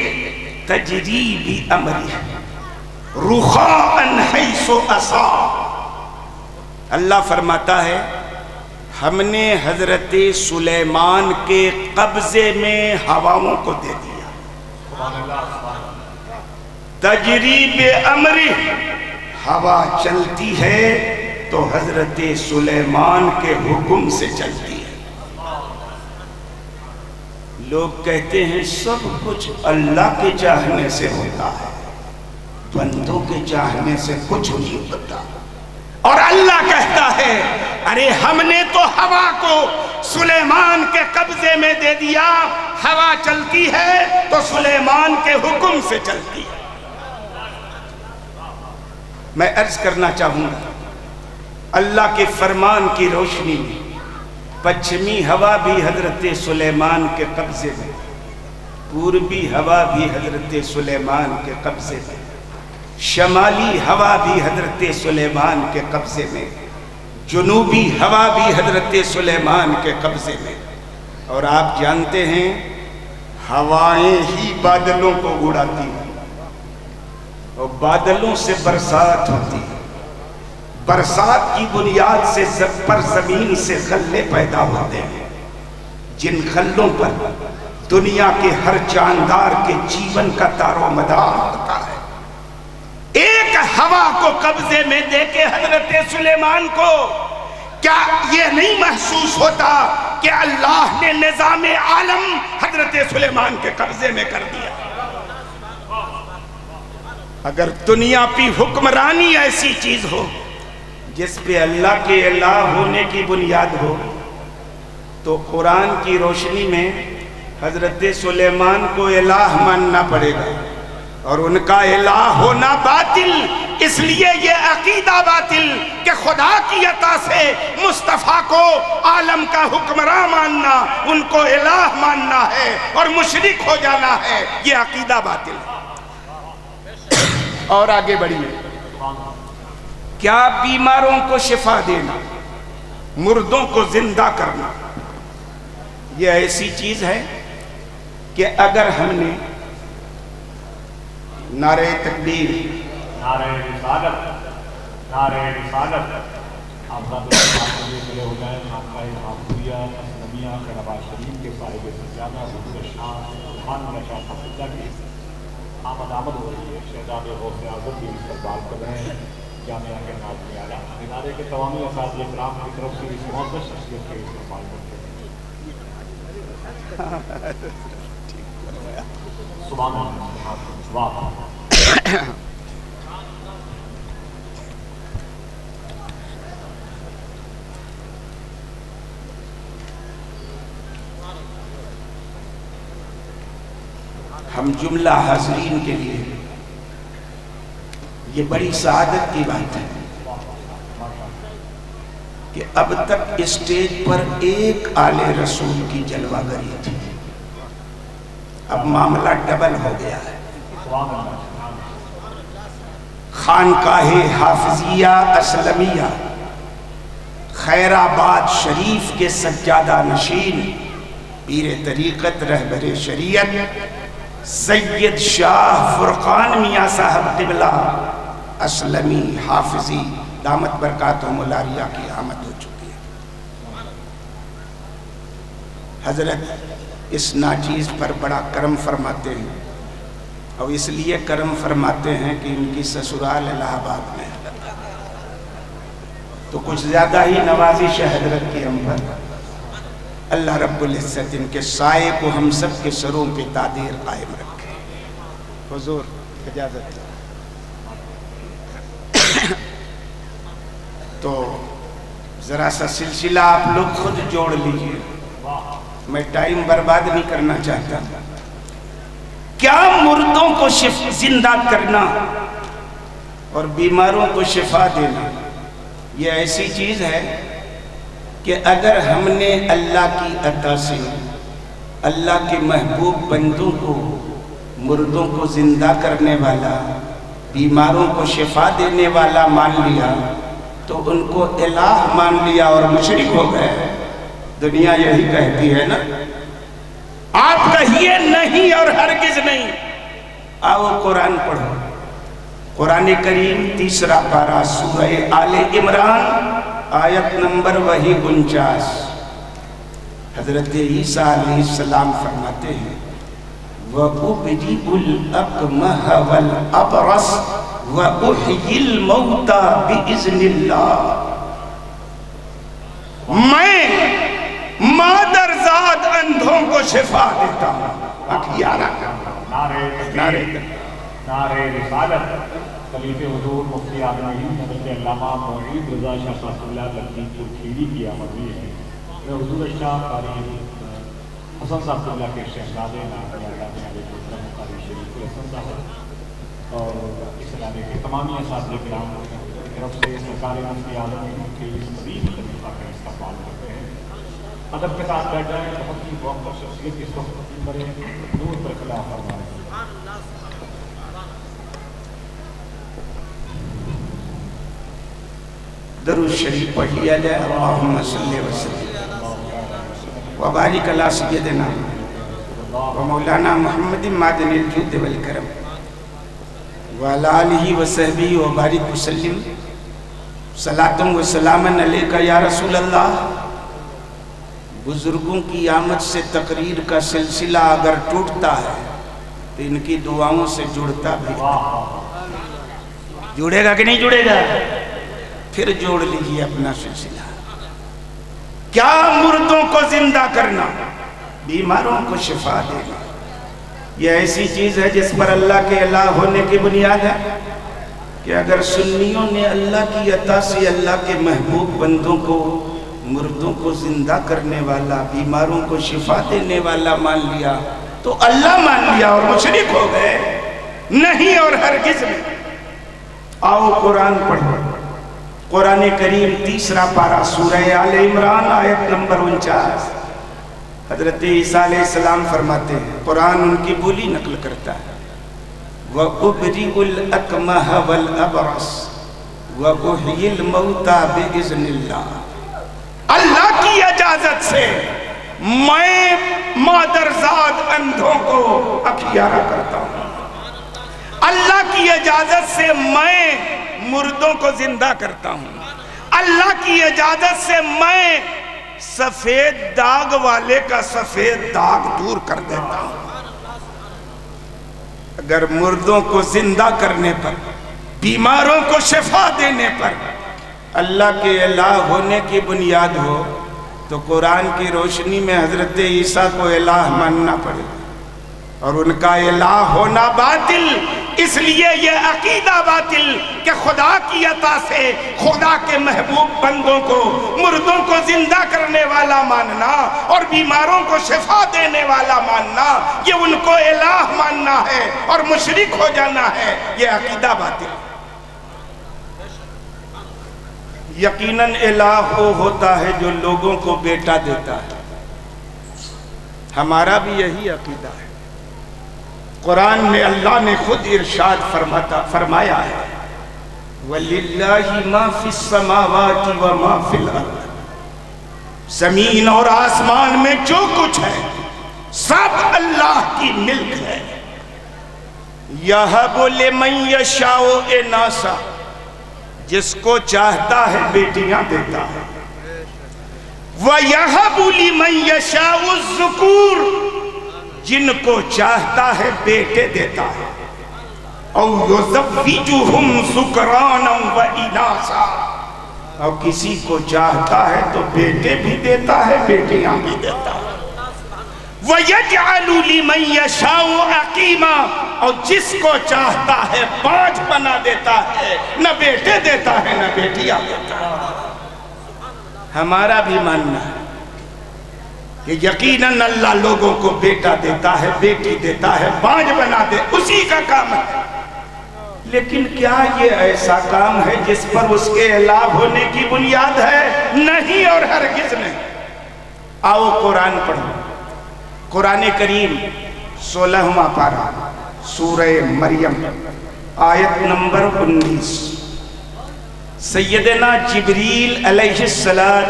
تَجْرِي بِأَمْرِهِ رُخَاءً حَيْثُ أَصَابَ۔ اللہ فرماتا ہے، ہم نے حضرت سلیمان کے قبضے میں ہواؤں کو دے دیا۔ تجری بِأَمْرِهِ، ہوا چلتی ہے تو حضرت سلیمان کے حکم سے چلتی ہے۔ لوگ کہتے ہیں سب کچھ اللہ کے چاہنے سے ہوتا ہے، بندوں کے چاہنے سے کچھ نہیں ہوتا۔ اور اللہ کہتا ہے، ارے ہم نے تو ہوا کو سلیمان کے قبضے میں دے دیا، ہوا چلتی ہے تو سلیمان کے حکم سے چلتی ہے۔ میں عرض کرنا چاہوں گا، اللہ کے فرمان کی روشنی میں پچھمی ہوا بھی حضرت سلیمان کے قبضے میں، پوربی ہوا بھی حضرت سلیمان کے قبضے میں، شمالی ہوا بھی حضرت سلیمان کے قبضے میں، جنوبی ہوا بھی حضرت سلیمان کے قبضے میں۔ اور آپ جانتے ہیں ہوائیں ہی بادلوں کو اڑاتی ہیں اور بادلوں سے برسات ہوتی ہے، برسات کی بنیاد سے پر زمین سے غلے پیدا ہوتے ہیں، جن غلوں پر دنیا کے ہر جاندار کے جیون کا دار و مدار ہوتا ہے۔ ایک ہوا کو قبضے میں دے کے حضرت سلیمان کو کیا یہ نہیں محسوس ہوتا کہ اللہ نے نظام عالم حضرت سلیمان کے قبضے میں کر دیا؟ اگر دنیا پہ حکمرانی ایسی چیز ہو جس پہ اللہ کے الہ ہونے کی بنیاد ہو تو قرآن کی روشنی میں حضرت سلیمان کو الہ ماننا پڑے گا، اور ان کا الہ ہونا باطل، اس لیے یہ عقیدہ باطل کہ خدا کی عطا سے مصطفیٰ کو عالم کا حکمراں ماننا، ان کو الہ ماننا ہے اور مشرک ہو جانا ہے، یہ عقیدہ باطل ہے۔ اور آگے بڑھیے، کیا بیماروں کو شفا دینا، مردوں کو زندہ کرنا، یہ ایسی چیز ہے کہ اگر ہم نے نعرہ تکبیر، نعرہ رسالت، نعرہ رسالت، آزاد کھلے ہو جائیں، خانقاہ محمودیہ اسلامیہ نواز شریف کے صاحب سجادہ حضور شاہ خان شاہ صاحب کی آمد ہو رہی ہے۔ شہزاد غوث اعظم بھی استقبال کر رہے ہیں جامعہ کے ناظم اعلیٰ، ادارے کے تمامی اساتذہ کرام کی طرف سے اس معزز شخصیت کے استقبال کرتے ہیں۔ سبحان اللہ، سبحان اللہ۔ ہم جملہ حاضرین کے لیے یہ بڑی سعادت کی بات ہے کہ اب تک اسٹیج پر ایک آل رسول کی جلوہ گری تھی، اب معاملہ ڈبل ہو گیا ہے۔ خانقاہ حافظیہ اسلمیہ خیر آباد شریف کے سجادہ نشین پیر طریقت رہبر شریعت سید شاہ فرقان میاں صاحب قبلہ اسلمی حافظی دامت برکاتہم العالیہ کی آمد ہو چکی ہے۔ حضرت اس ناچیز پر بڑا کرم فرماتے ہیں، اور اس لیے کرم فرماتے ہیں کہ ان کی سسرال الہ آباد میں تو کچھ زیادہ ہی نوازش ہے حضرت کی ہم پر۔ اللہ رب العزت ان کے سائے کو ہم سب کے سروں پہ تادیر قائم رکھے۔ حضور اجازت تو ذرا سا سلسلہ آپ لوگ خود جوڑ لیجئے، میں ٹائم برباد نہیں کرنا چاہتا۔ کیا مردوں کو زندہ کرنا اور بیماروں کو شفا دینا یہ ایسی چیز ہے کہ اگر ہم نے اللہ کی عطا سے اللہ کے محبوب بندوں کو، مردوں کو زندہ کرنے والا، بیماروں کو شفا دینے والا مان لیا تو ان کو الہ مان لیا اور مشرک ہو گئے۔ دنیا یہی کہتی ہے نا، آپ کہیے نہیں اور ہرگز نہیں۔ آؤ قرآن پڑھو، قرآن کریم 3 پارہ سورہ آل عمران آیت نمبر وہی 49۔ حضرت عیسیٰ علیہ السلام فرماتے ہیں وَأُبْرِئُ الْأَكْمَحَ وَالْأَبْرَصَ وَأُحْيِي الْمَوْتَى بِإِذْنِ اللَّهِ، میں مادرزاد اندھوں کو شفا دیتا ہوں۔ اکھیارہ نعرہ رسالت، خلیفہ حضور مفتی اعظم حضرت علامہ معید رضا شاہ صاحب اللہ لکھنؤ پور کھیری کی آمد ہوئی ہے۔ میں حضور شاہ قاری حسن صاحب اللہ کے شہزادے قاری شریف حسن صاحب اور اس علاقے کے تمامی اساتذہ کرام کی طرف سے سرکار مفتی اعظم کے اس مزید خلیفہ کا استقبال کرتے ہیں۔ ادب کے ساتھ بیٹھ جائیں، بہت ہی وقت اور شخصیت اس وقت بڑے نور پر خلاف فرمائیں۔ درود شریف پڑھ لیا جائے۔ اللہم صلی وسلم وبارک علی سیدنا و مولانا محمد معدن الجود والکرم وعلی آلہ وصحبہ وبارک وسلم صلاۃ و سلاما علیکہ یا رسول اللہ۔ بزرگوں کی آمد سے تقریر کا سلسلہ اگر ٹوٹتا ہے تو ان کی دعاؤں سے جڑتا بھی، جڑے گا کہ نہیں جڑے گا؟ پھر جوڑ لیجئے اپنا سلسلہ۔ کیا مردوں کو زندہ کرنا، بیماروں کو شفا دینا، یہ ایسی چیز ہے جس پر اللہ کے الہ ہونے کی بنیاد ہے کہ اگر سنیوں نے اللہ کی عطا سے اللہ کے محبوب بندوں کو مردوں کو زندہ کرنے والا، بیماروں کو شفا دینے والا مان لیا تو اللہ مان لیا اور مشرک ہو گئے؟ نہیں اور ہرگز نہیں۔ آؤ قرآن پڑھو، قرآن کریم 3 پارہ سورہ آل عمران آیت نمبر 49۔ حضرت عیسیٰ علیہ السلام فرماتے ہیں، قرآن ان کی بولی نقل کرتا ہے، وَأُبْرِئُ الْأَكْمَحَ وَالْأَبْرَصَ وَأُحْيِي الْمَوْتَى بِإِذْنِ اللَّهِ، اللہ کی اجازت سے میں مادرزاد اندھوں کو اخیارہ کرتا ہوں، اللہ کی اجازت سے میں مردوں کو زندہ کرتا ہوں، اللہ کی اجازت سے میں سفید داغ والے کا سفید داغ دور کر دیتا ہوں۔ اگر مردوں کو زندہ کرنے پر، بیماروں کو شفا دینے پر اللہ کے الہ ہونے کی بنیاد ہو تو قرآن کی روشنی میں حضرت عیسیٰ کو الہ ماننا پڑے گا، اور ان کا الہ ہونا باطل، اس لیے یہ عقیدہ باطل کہ خدا کی عطا سے خدا کے محبوب بندوں کو مردوں کو زندہ کرنے والا ماننا اور بیماروں کو شفا دینے والا ماننا، یہ ان کو الہ ماننا ہے اور مشرک ہو جانا ہے، یہ عقیدہ باطل۔ یقیناً الہ وہ ہوتا ہے جو لوگوں کو بیٹا دیتا ہے، ہمارا بھی یہی عقیدہ ہے۔ قرآن میں اللہ نے خود ارشاد فرمایا ہے، وَلِلَّهِ مَا فِي السَّمَاوَاتِ وَمَا فِي الْأَرْضِ، زمین اور آسمان میں جو کچھ ہے سب اللہ کی ملک ہے۔ يَهَبُ لِمَن يَشَاءُ إِنَاثًا، جس کو چاہتا ہے بیٹیاں دیتا ہے، وَيَهَبُ لِمَن يَشَاءُ الذُّكُورَ، جن کو چاہتا ہے بیٹے دیتا ہے، او یزوجہم ذکرانا و اناثا، اور کسی کو چاہتا ہے تو بیٹے بھی دیتا ہے بیٹیاں بھی دیتا ہے، وَيَجْعَلُ لِمَن يَشَاءُ عَقِيمًا، اور جس کو چاہتا ہے باج بنا دیتا ہے، نہ بیٹے دیتا ہے نہ بیٹیاں دیتا ہے۔ ہمارا بھی ماننا ہے کہ یقیناً اللہ لوگوں کو بیٹا دیتا ہے، بیٹی دیتا ہے، باج بنا دے، اسی کا کام ہے، لیکن کیا یہ ایسا کام ہے جس پر اس کے الہ ہونے کی بنیاد ہے؟ نہیں اور ہرگز نہیں۔ آؤ قرآن پڑھو، قرآن کریم 16واں پارہ سورہ مریم آیت نمبر 19۔ سیدنا جبریل علیہ السلام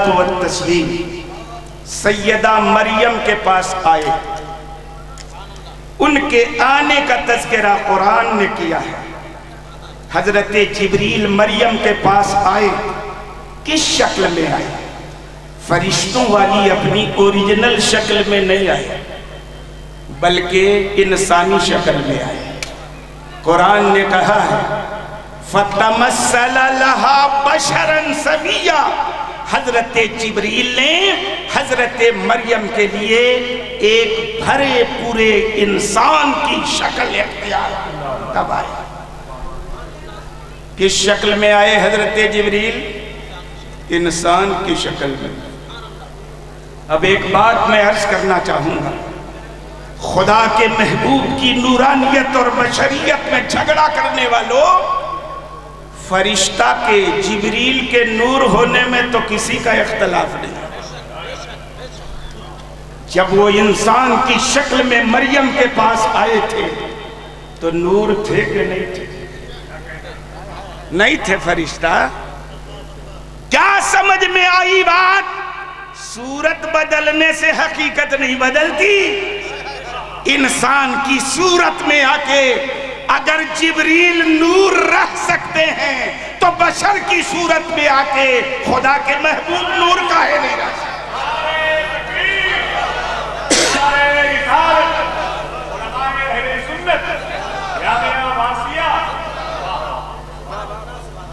سیدہ مریم کے پاس آئے، ان کے آنے کا تذکرہ قرآن نے کیا ہے۔ حضرت جبریل مریم کے پاس آئے، کس شکل میں آئے؟ فرشتوں والی اپنی اوریجنل شکل میں نہیں آئے، بلکہ انسانی شکل میں آئے۔ قرآن نے کہا ہے فَتَمَثَّلَ لَهَا بَشَرًا سَوِيًّا، حضرت جبریل نے حضرت مریم کے لیے ایک بھرے پورے انسان کی شکل اختیار کی۔ کب آئے؟ کس شکل میں آئے حضرت جبریل؟ انسان کی شکل میں۔ اب ایک بات میں عرض کرنا چاہوں گا، خدا کے محبوب کی نورانیت اور بشریت میں جھگڑا کرنے والوں، فرشتہ کے جبریل کے نور ہونے میں تو کسی کا اختلاف نہیں۔ جب وہ انسان کی شکل میں مریم کے پاس آئے تھے تو نور تھے کہ نہیں تھے؟ نہیں تھے فرشتہ۔ کیا سمجھ میں آئی بات؟ صورت بدلنے سے حقیقت نہیں بدلتی۔ انسان کی صورت میں آ کے اگر جبریل نور رکھ سکتے ہیں تو بشر کی صورت میں آ کے خدا کے محبوب نور کاہے نہیں رکھ سکتے؟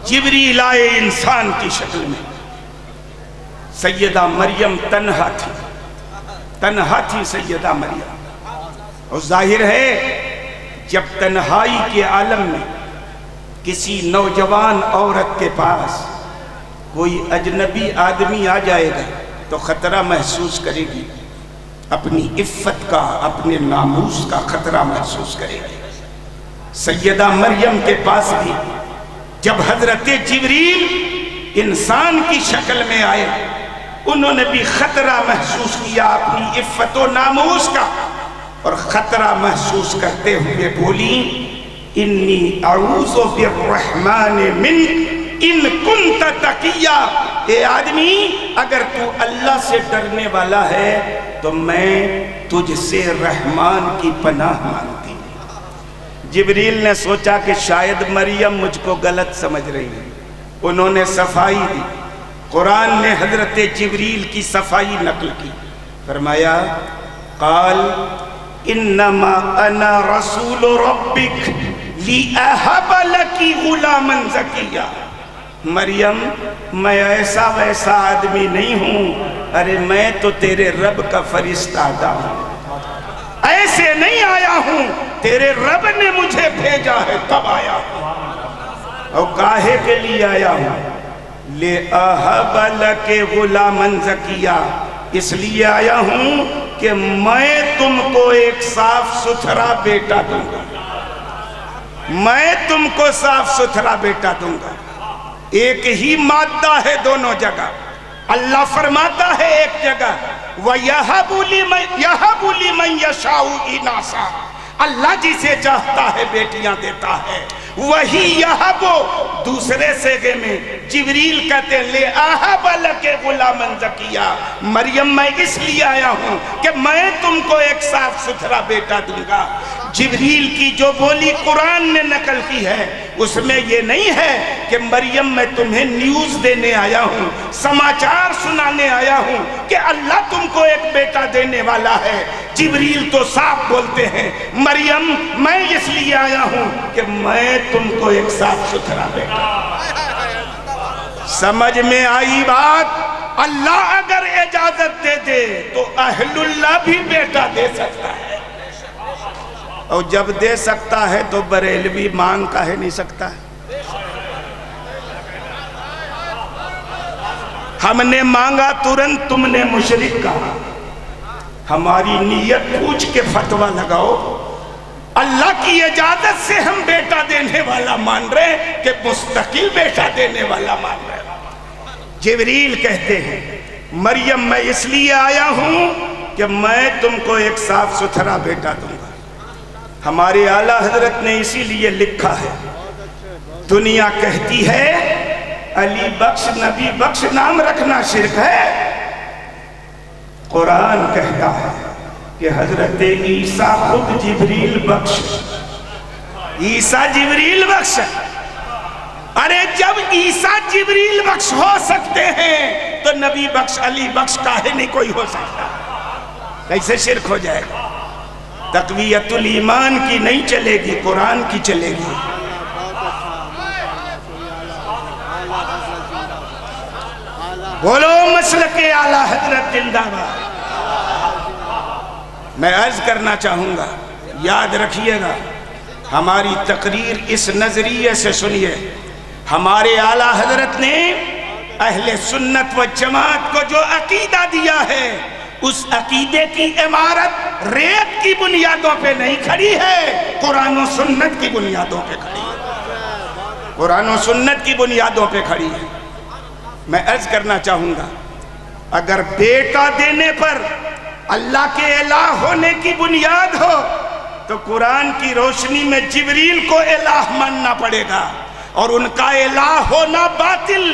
جبریل آئے انسان کی شکل میں، سیدہ مریم تنہا تھی سیدہ مریم. اور ظاہر ہے جب تنہائی کے عالم میں کسی نوجوان عورت کے پاس کوئی اجنبی آدمی آ جائے گا تو خطرہ محسوس کرے گی، اپنی عفت کا، اپنے ناموس کا خطرہ محسوس کرے گی. سیدہ مریم کے پاس بھی جب حضرت جبریل انسان کی شکل میں آئے انہوں نے بھی خطرہ محسوس کیا اپنی عفت و ناموس کا، اور خطرہ محسوس کرتے ہوئے بولی انی اعوذ بالرحمن منک ان کنت تقیا. اے آدمی اگر تو اللہ سے ڈرنے والا ہے تو میں تجھ سے رحمان کی پناہ مانگتی ہوں. جبریل نے سوچا کہ شاید مریم مجھ کو غلط سمجھ رہی ہے، انہوں نے صفائی دی. قرآن نے حضرت جبریل کی صفائی نقل کی، فرمایا قال انما انا رسول ربک لأہب لکی غلاما زکیا. مریم میں ایسا ویسا آدمی نہیں ہوں، ارے میں تو تیرے رب کا فرشتہ آتا ہوں، ایسے نہیں آیا ہوں، تیرے رب نے مجھے بھیجا ہے تب آیا ہوں. اور کاہے کے لیے آیا ہوں؟ لِأَهَبَ لَكَ غُلَامًا زَكِيًّا، اس لیے آیا ہوں کہ میں تم کو ایک صاف ستھرا بیٹا دوں گا، میں تم کو صاف ستھرا بیٹا دوں گا. ایک ہی مادہ ہے دونوں جگہ. اللہ فرماتا ہے ایک جگہ وَيَهَبُ لِمَن يَشَاءُ إِنَاثًا، اللہ جسے چاہتا ہے بیٹیاں دیتا ہے. وہی یہبو دوسرے سیغے میں جبریل کہتے ہیں لِأَهَبَ لَكَ غُلَامًا زَكِيًّا، مریم میں اس لیے آیا ہوں کہ میں تم کو ایک صاف ستھرا بیٹا دوں گا. جبریل کی جو بولی قرآن نے نقل کی ہے اس میں یہ نہیں ہے کہ مریم میں تمہیں نیوز دینے آیا ہوں، سماچار سنانے آیا ہوں کہ اللہ تم کو ایک بیٹا دینے والا ہے. جبریل تو صاف بولتے ہیں مریم میں اس لیے آیا ہوں کہ میں تم کو ایک صاف ستھرا بیٹا. سمجھ میں آئی بات؟ اللہ اگر اجازت دے دے تو اہل اللہ بھی بیٹا دے سکتا ہے، اور جب دے سکتا ہے تو بریلوی مانگ کا ہے نہیں سکتا ہے. ہم نے مانگا ترنت تم نے مشرک کہا. ہماری نیت پوچھ کے فتویٰ لگاؤ. اللہ کی اجازت سے ہم بیٹا دینے والا مان رہے کہ مستقل بیٹا دینے والا مان رہے. جبریل کہتے ہیں مریم میں اس لیے آیا ہوں کہ میں تم کو ایک صاف ستھرا بیٹا دوں گا. ہمارے اعلیٰ حضرت نے اسی لیے لکھا ہے دنیا کہتی ہے علی بخش نبی بخش نام رکھنا شرک ہے، قرآن کہتا ہے کہ حضرت عیسیٰ خود جبریل بخش، عیسیٰ جبریل بخش. ارے جب عیسیٰ جبریل بخش ہو سکتے ہیں تو نبی بخش علی بخش کاہے نہیں کوئی ہو سکتا؟ کیسے شرک ہو جائے گا؟ تقویت الایمان کی نہیں چلے گی، قرآن کی چلے گی. بولو مسلک اعلیٰ حضرت زندہ باد. میں عرض کرنا چاہوں گا، یاد رکھیے گا ہماری تقریر اس نظریے سے سنیے. ہمارے اعلیٰ حضرت نے اہل سنت و جماعت کو جو عقیدہ دیا ہے اس عقیدے کی عمارت ریت کی بنیادوں پہ نہیں کھڑی ہے، قرآن و سنت کی بنیادوں پہ کھڑی ہے، قرآن و سنت کی بنیادوں پہ کھڑی ہے. میں عرض کرنا چاہوں گا اگر بیٹا دینے پر اللہ کے الہ ہونے کی بنیاد ہو تو قرآن کی روشنی میں جبریل کو الہ ماننا پڑے گا، اور ان کا الہ ہونا باطل.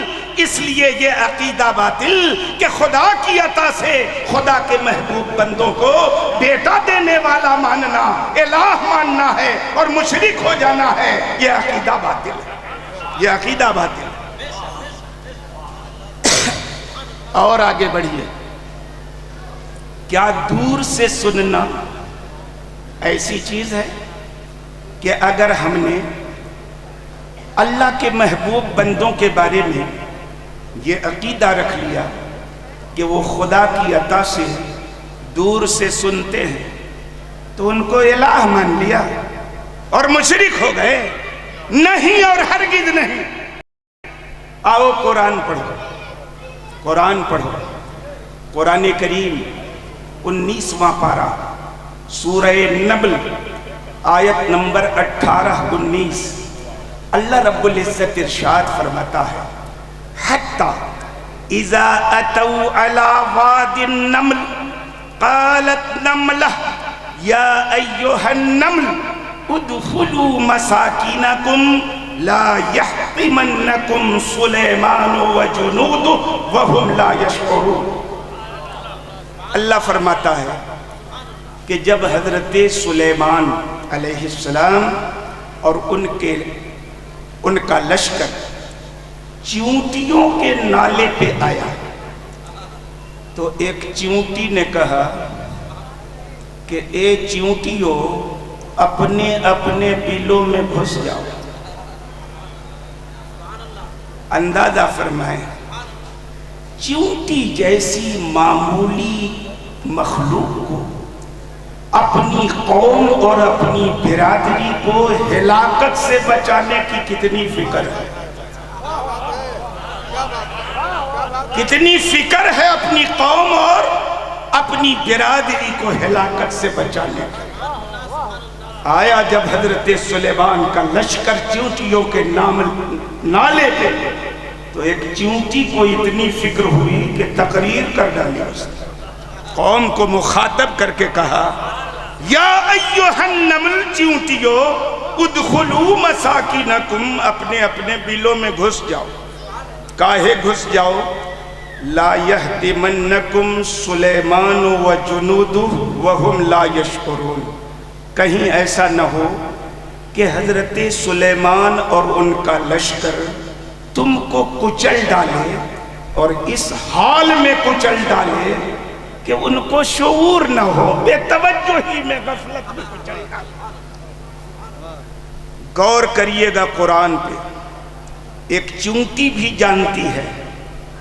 اس لیے یہ عقیدہ باطل کہ خدا کی عطا سے خدا کے محبوب بندوں کو بیٹا دینے والا ماننا، الہ ماننا ہے اور مشرک ہو جانا ہے، یہ عقیدہ باطل ہے، یہ عقیدہ باطل ہے. اور آگے بڑھیے. کیا دور سے سننا ایسی چیز ہے کہ اگر ہم نے اللہ کے محبوب بندوں کے بارے میں یہ عقیدہ رکھ لیا کہ وہ خدا کی عطا سے دور سے سنتے ہیں تو ان کو الہ مان لیا اور مشرک ہو گئے؟ نہیں اور ہرگز نہیں۔ آؤ قرآن پڑھو، قرآن پڑھو۔ قرآن کریم 19واں پارہ سورہ نمل آیت نمبر 18-19، اللہ رب العزت ارشاد فرماتا ہے حتی اذا اتوا علی واد النمل قالت نملہ یا ایہا النمل ادخلوا مساکینکم لا یحطمنکم سلیمان وجنودہ وہم لا یشعرون۔ اللہ فرماتا ہے کہ جب حضرت سلیمان علیہ السلام اور ان کا لشکر چیونٹیوں کے نالے پہ آیا تو ایک چیونٹی نے کہا کہ اے چیونٹیوں اپنے اپنے بلوں میں گھس جاؤ۔ اندازہ فرمائیں، چیونٹی جیسی معمولی مخلوق کو اپنی قوم اور اپنی برادری کو ہلاکت سے بچانے کی کتنی فکر ہے، کتنی فکر ہے اپنی قوم اور اپنی برادری کو ہلاکت سے بچانے کی۔ آیا جب حضرت سلیمان کا لشکر چیونٹیوں کے نالے پہ تو ایک چیونٹی کو اتنی فکر ہوئی کہ تقریر کر ڈالی اس نے، قوم کو مخاطب کر کے کہا یا ایہا النمل، چیونٹیوں ادخلوا مساکینکم، اپنے اپنے بلوں میں گھس جاؤ۔ کاہے گھس جاؤ؟ لا یحطمنکم سلیمان وجنودہ وہم لا یشعرون، کہیں ایسا نہ ہو کہ حضرت سلیمان اور ان کا لشکر تم کو کچل ڈالے، اور اس حال میں کچل ڈالے کہ ان کو شعور نہ ہو، بے توجہی میں غفلت میں کچل ڈالے۔ غور کریے گا قرآن پہ، ایک چیونٹی بھی جانتی ہے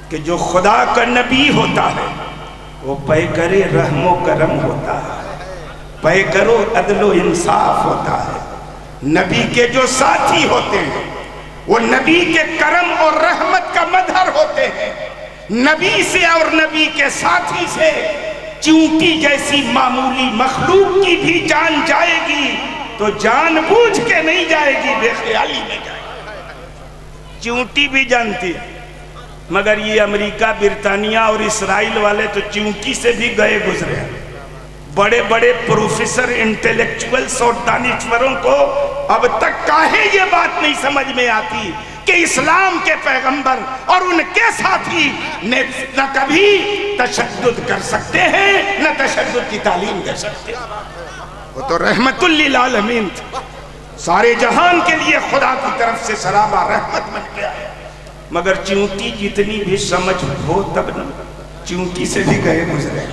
کہ جو خدا کا نبی ہوتا ہے وہ پیکر رحم و کرم ہوتا ہے، پیکر عدل و انصاف ہوتا ہے۔ نبی کے جو ساتھی ہوتے ہیں وہ نبی کے کرم اور رحمت کا مظہر ہوتے ہیں۔ نبی سے اور نبی کے ساتھی سے چیونٹی جیسی معمولی مخلوق کی بھی جان جائے گی تو جان بوجھ کے نہیں جائے گی، بے خیالی میں جائے گی۔ چیونٹی بھی جانتی ہے، مگر یہ امریکہ، برطانیہ اور اسرائیل والے تو چیونٹی سے بھی گئے گزرے ہیں۔ بڑے بڑے پروفیسر، انٹیلیکچولز اور دانشوروں کو اب تک کاہے یہ بات نہیں سمجھ میں آتی کہ اسلام کے پیغمبر اور ان کے ساتھی نہ کبھی تشدد کر سکتے ہیں نہ تشدد کی تعلیم دے سکتے ہیں۔ وہ تو رحمت للعالمین تھے، سارے جہان کے لیے خدا کی طرف سے سرابہ رحمت بن گیا ہے۔ مگر چیونٹی جتنی بھی سمجھ ہو تب نہ، چیونٹی سے بھی گئے گزرے۔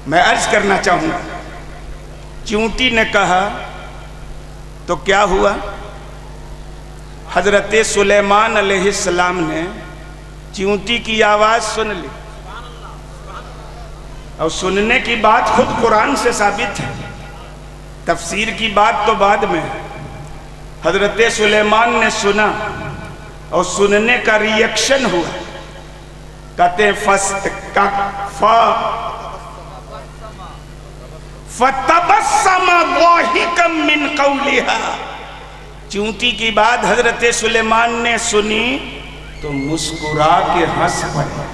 میں عرض کرنا چاہوں گا، چیونٹی نے کہا تو کیا ہوا؟ حضرت سلیمان علیہ السلام نے چیونٹی کی آواز سن لی، اور سننے کی بات خود قرآن سے ثابت ہے، تفسیر کی بات تو بعد میں۔ حضرت سلیمان نے سنا اور سننے کا ریئیکشن ہوا، کہتے ہیں فَتَبَسَّمَ ضَاحِكًا مِّن قَوْلِهَا، چیونٹی کی بات حضرت سلیمان نے سنی تو مسکرا کے ہنس پڑے،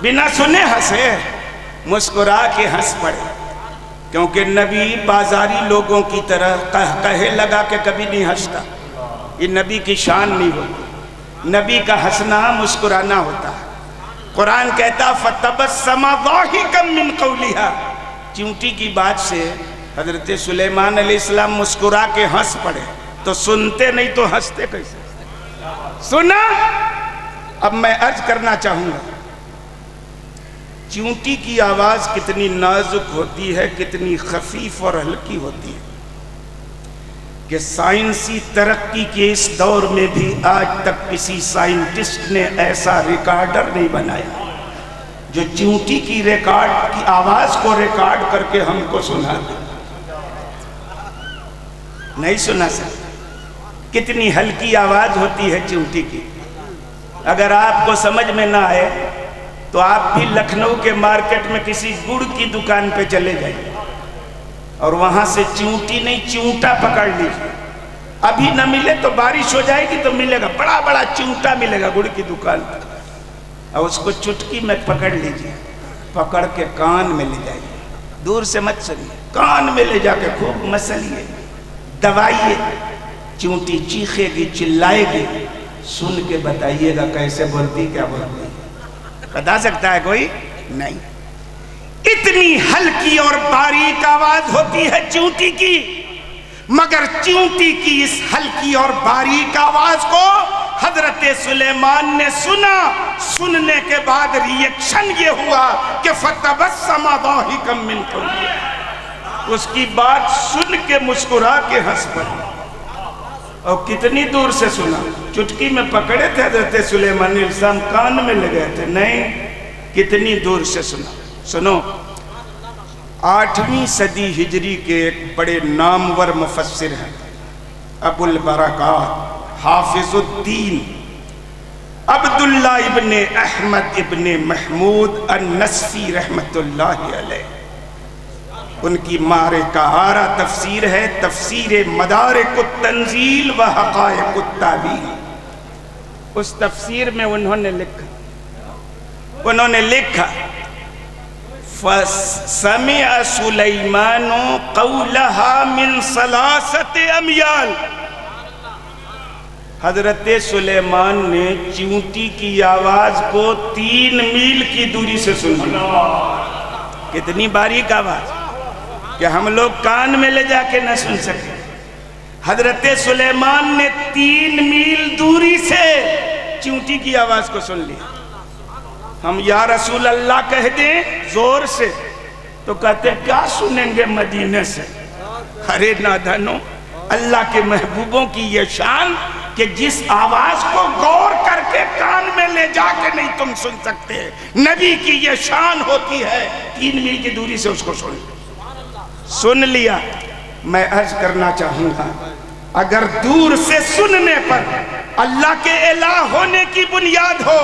بنا سنے ہنسے، مسکرا کے ہنس پڑے، کیونکہ نبی بازاری لوگوں کی طرح کہے لگا کہ کبھی نہیں ہنستا، یہ نبی کی شان نہیں ہوتی، نبی کا ہنسنا مسکرانا ہوتا ہے۔ قرآن کہتا فَتَبَسَّمَ ضَاحِكًا مِّن قَوْلِهَا، چیونٹی کی بات سے حضرت سلیمان علیہ السلام مسکرا کے ہنس پڑے، تو سنتے نہیں تو ہنستے کیسے؟ سنا؟ اب میں عرض کرنا چاہوں گا، چیونٹی کی آواز کتنی نازک ہوتی ہے، کتنی خفیف اور ہلکی ہوتی ہے کہ سائنسی ترقی کے اس دور میں بھی آج تک کسی سائنٹسٹ نے ایسا ریکارڈر نہیں بنایا جو چونٹی کی ریکارڈ کی آواز کو ریکارڈ کر کے ہم کو سنا دے؟ نہیں سنا سکتے۔ کتنی ہلکی آواز ہوتی ہے چونٹی کی۔ اگر آپ کو سمجھ میں نہ آئے تو آپ بھی لکھنؤ کے مارکیٹ میں کسی گڑ کی دکان پہ چلے جائیں اور وہاں سے چونٹی نہیں چونٹا پکڑ لیجیے۔ ابھی نہ ملے تو بارش ہو جائے گی تو ملے گا، بڑا بڑا چونٹا ملے گا گڑ کی دکان پہ، اور اس کو چٹکی میں پکڑ لیجیے، پکڑ کے کان میں لے جائیے، دور سے مت سنیے، کان میں لے جا کے خوب مسلیے، دوائیے، چونٹی چیخے گی، چلائے گی، سن کے بتائیے گا کیسے بولتی، کیا بولتی۔ بتا سکتا ہے کوئی؟ نہیں۔ اتنی ہلکی اور باریک آواز ہوتی ہے چونٹی کی، مگر چونٹی کی اس ہلکی اور باریک آواز کو حضرت سلیمان نے سنا۔ سننے کے بعد ریئیکشن یہ ہوا کہ فَتَبَسَّمَ ضَاحِكًا مِّن قَوْلِهِ، اس کی بات سن کے مسکرا کے ہنس پڑا۔ اور کتنی دور سے سنا؟ چٹکی میں پکڑے تھے حضرت سلیمان علیہ السلام، کان میں لگے تھے؟ نہیں، کتنی دور سے سنا۔ سنو، 8ویں صدی ہجری کے ایک بڑے نامور مفسر ہیں، ابو البرکات حافظ الدین عبداللہ ابن احمد ابن محمود النصفی رحمت اللہ علیہ۔ ان کی مارکہ تفسیر ہے، تفسیر مدارک التنزیل و حقائق التاویل۔ اس تفسیر میں انہوں نے لکھا فَسَمِعَ سُلَيْمَانُ قَوْلَهَا مِنْ 3 أَمْيَالٍ، حضرت سلیمان نے چونٹی کی آواز کو 3 میل کی دوری سے سنا۔ کتنی باریک آواز کہ ہم لوگ کان میں لے جا کے نہ سن سکے۔ حضرت سلیمان نے 3 میل دوری سے چونٹی کی آواز کو سن لیا۔ ہم یا رسول اللہ کہہ دیں زور سے تو کہتے کیا سنیں گے مدینے سے۔ ارے نادانو، اللہ کے محبوبوں کی یہ شان کہ جس آواز کو غور کر کے کان میں لے جا کے نہیں تم سن سکتے، نبی کی یہ شان ہوتی ہے 3 میل کی دوری سے اس کو سن لیا۔ میں عرض کرنا چاہوں گا، اگر دور سے سننے پر اللہ کے الہ ہونے کی بنیاد ہو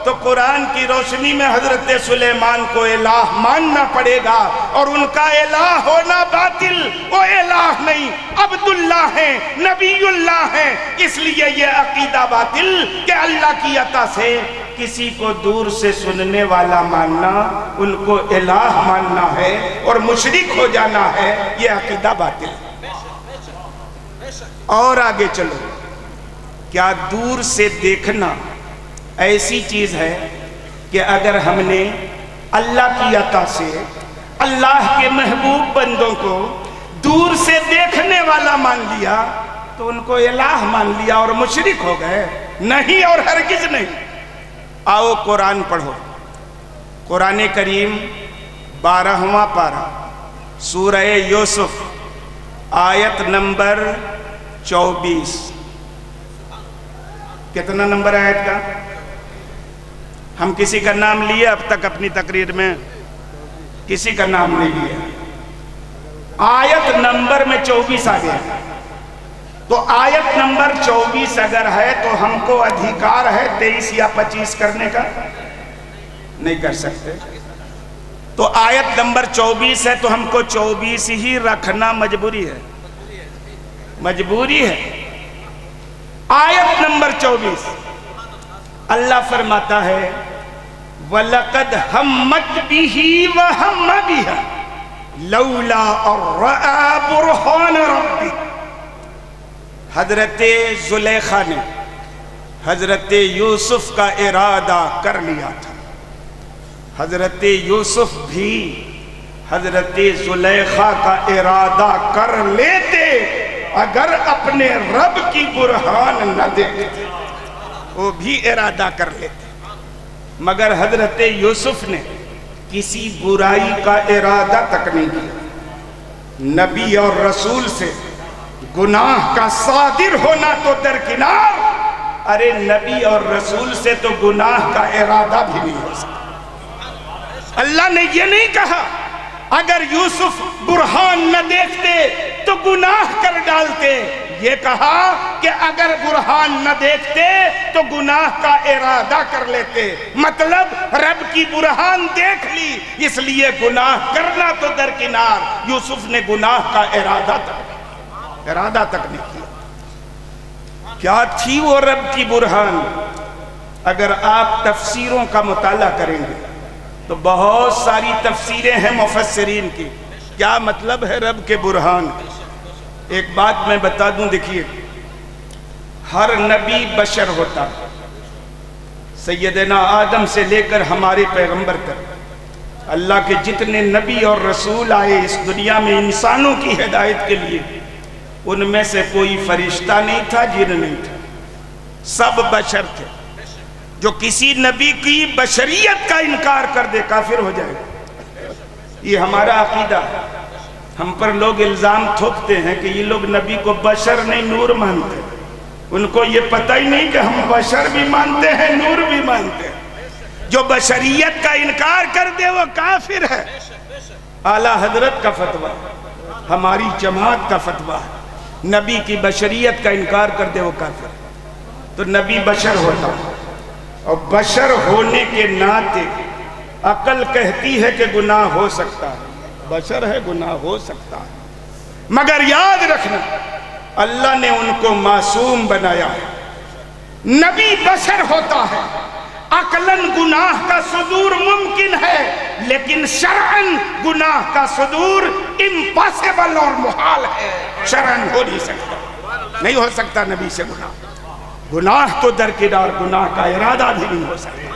تو قرآن کی روشنی میں حضرت سلیمان کو الہ ماننا پڑے گا، اور ان کا الہ ہونا باطل، وہ الہ نہیں، عبداللہ ہیں، نبی اللہ ہیں۔ اس لیے یہ عقیدہ باطل کہ اللہ کی عطا سے کسی کو دور سے سننے والا ماننا ان کو الہ ماننا ہے اور مشرک ہو جانا ہے، یہ عقیدہ باطل ہے۔ اور آگے چلو، کیا دور سے دیکھنا ایسی چیز ہے کہ اگر ہم نے اللہ کی عطا سے اللہ کے محبوب بندوں کو دور سے دیکھنے والا مان لیا تو ان کو الہ مان لیا اور مشرک ہو گئے؟ نہیں، اور ہرگز نہیں۔ آؤ قرآن پڑھو، قرآن کریم 12واں پارہ سورہ یوسف آیت نمبر 24۔ کتنا نمبر ہے آیت کا؟ ہم کسی کا نام لیے اب تک اپنی تقریر میں؟ کسی کا نام نہیں لیا۔ آیت نمبر میں 24 آ گیا، تو آیت نمبر 24 اگر ہے تو ہم کو ادھیکار ہے 23 یا 25 کرنے کا؟ نہیں کر سکتے۔ تو آیت نمبر 24 ہے تو ہم کو 24 ہی رکھنا مجبوری ہے، مجبوری ہے۔ آیت نمبر 24 اللہ فرماتا ہے وَلَقَدْ هَمَّتْ بِهِ وَهَمَّ بِهَا لَوْلَا أَن رَأَىٰ بُرْهَانَ رَبِّهِ۔ حضرت زلیخا نے حضرت یوسف کا ارادہ کر لیا تھا، حضرت یوسف بھی حضرت زلیخا کا ارادہ کر لیتے اگر اپنے رب کی برہان نہ دیکھتے، وہ بھی ارادہ کر لیتے، مگر حضرت یوسف نے کسی برائی کا ارادہ تک نہیں کیا۔ نبی اور رسول سے گناہ کا صادر ہونا تو درکنار، ارے نبی اور رسول سے تو گناہ کا ارادہ بھی نہیں ہو سکتا۔ اللہ نے یہ نہیں کہا اگر یوسف برہان نہ دیکھتے تو گناہ کر ڈالتے، یہ کہا کہ اگر برہان نہ دیکھتے تو گناہ کا ارادہ کر لیتے، مطلب رب کی برہان دیکھ لی اس لیے گناہ کرنا تو درکنار، یوسف نے گناہ کا ارادہ تک نہیں کیا۔ کیا تھی وہ رب کی برہان؟ اگر آپ تفسیروں کا مطالعہ کریں گے تو بہت ساری تفسیریں ہیں مفسرین کی، کیا مطلب ہے رب کے برہان؟ ایک بات میں بتا دوں، دیکھیے ہر نبی بشر ہوتا ہے، سیدنا آدم سے لے کر ہمارے پیغمبر تک اللہ کے جتنے نبی اور رسول آئے اس دنیا میں انسانوں کی ہدایت کے لیے، ان میں سے کوئی فرشتہ نہیں تھا، جن نہیں تھا، سب بشر تھے۔ جو کسی نبی کی بشریت کا انکار کر دے کافر ہو جائے گا، یہ ہمارا عقیدہ ہے۔ ہم پر لوگ الزام تھوپتے ہیں کہ یہ لوگ نبی کو بشر نہیں نور مانتے، ان کو یہ پتہ ہی نہیں کہ ہم بشر بھی مانتے ہیں نور بھی مانتے ہیں۔ جو بشریت کا انکار کر دے وہ کافر ہے۔ اعلیٰ حضرت کا فتویٰ، ہماری جماعت کا فتویٰ ہے، نبی کی بشریت کا انکار کر دے وہ کافر ہے۔ تو نبی بشر ہوتا ہے، اور بشر ہونے کے ناطے عقل کہتی ہے کہ گناہ ہو سکتا ہے، بشر ہے گناہ ہو سکتا ہے، مگر یاد رکھنا اللہ نے ان کو معصوم بنایا ہے۔ نبی بشر ہوتا ہے، عقلاً گناہ کا صدور ممکن ہے، لیکن شرعاً گناہ کا صدور امپاسبل اور محال ہے، شرعاً ہو نہیں سکتا، نہیں ہو سکتا نبی سے گناہ تو درکنار، گناہ کا ارادہ بھی نہیں ہو سکتا۔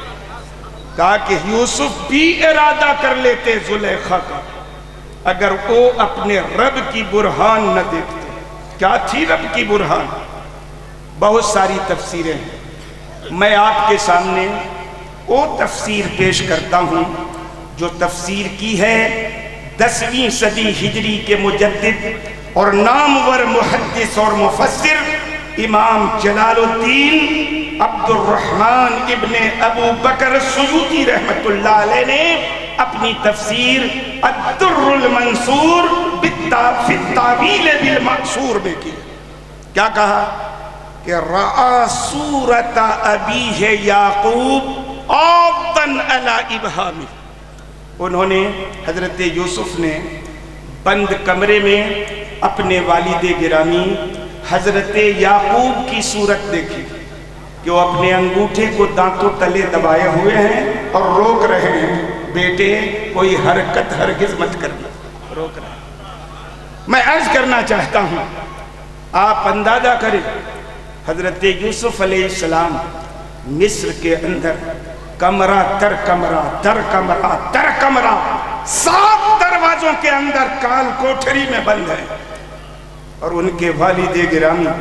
کہا کہ یوسف بھی ارادہ کر لیتے زلیخا کا اگر وہ اپنے رب کی برہان نہ دیکھتے۔ کیا تھی رب کی برہان؟ بہت ساری تفسیریں ہیں، میں آپ کے سامنے وہ تفسیر پیش کرتا ہوں جو تفسیر کی ہے 10ویں صدی ہجری کے مجدد اور نامور محدث اور مفسر امام جلال الدین عبد الرحمن ابن ابو بکر سیوطی رحمت اللہ علیہ نے اپنی تفسیر الدر المنصور فی التاویل بالمأثور میں کی۔ کیا کہا کہ رأى صورت ابیہ یعقوب عاضا علی ابہامہ، انہوں نے حضرت یوسف نے بند کمرے میں اپنے والد گرامی حضرت یعقوب کی صورت دیکھی کہ وہ اپنے انگوٹھے کو دانتوں تلے دبائے ہوئے ہیں اور روک رہے ہیں، بیٹے کوئی حرکت ہرگز مت کرنا، روک رہے ہیں۔ میں عرض کرنا چاہتا ہوں، آپ اندازہ کریں حضرت یوسف علیہ السلام مصر کے اندر کمرہ تر کمرہ در کمرہ در کمرہ 7 دروازوں کے اندر کال کوٹھری میں بند ہیں، اور ان کے والد گرامی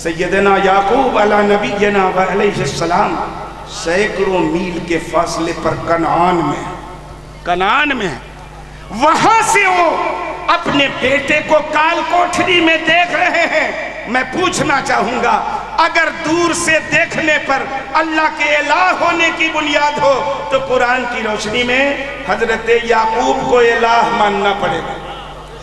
سیدنا یعقوب علی نبینا و علیہ السلام سینکڑوں میل کے فاصلے پر کنعان میں وہاں سے وہ اپنے بیٹے کو کال کوٹھری میں دیکھ رہے ہیں۔ میں پوچھنا چاہوں گا اگر دور سے دیکھنے پر اللہ کے الہ ہونے کی بنیاد ہو تو قرآن کی روشنی میں حضرت یعقوب کو الہ ماننا پڑے گا،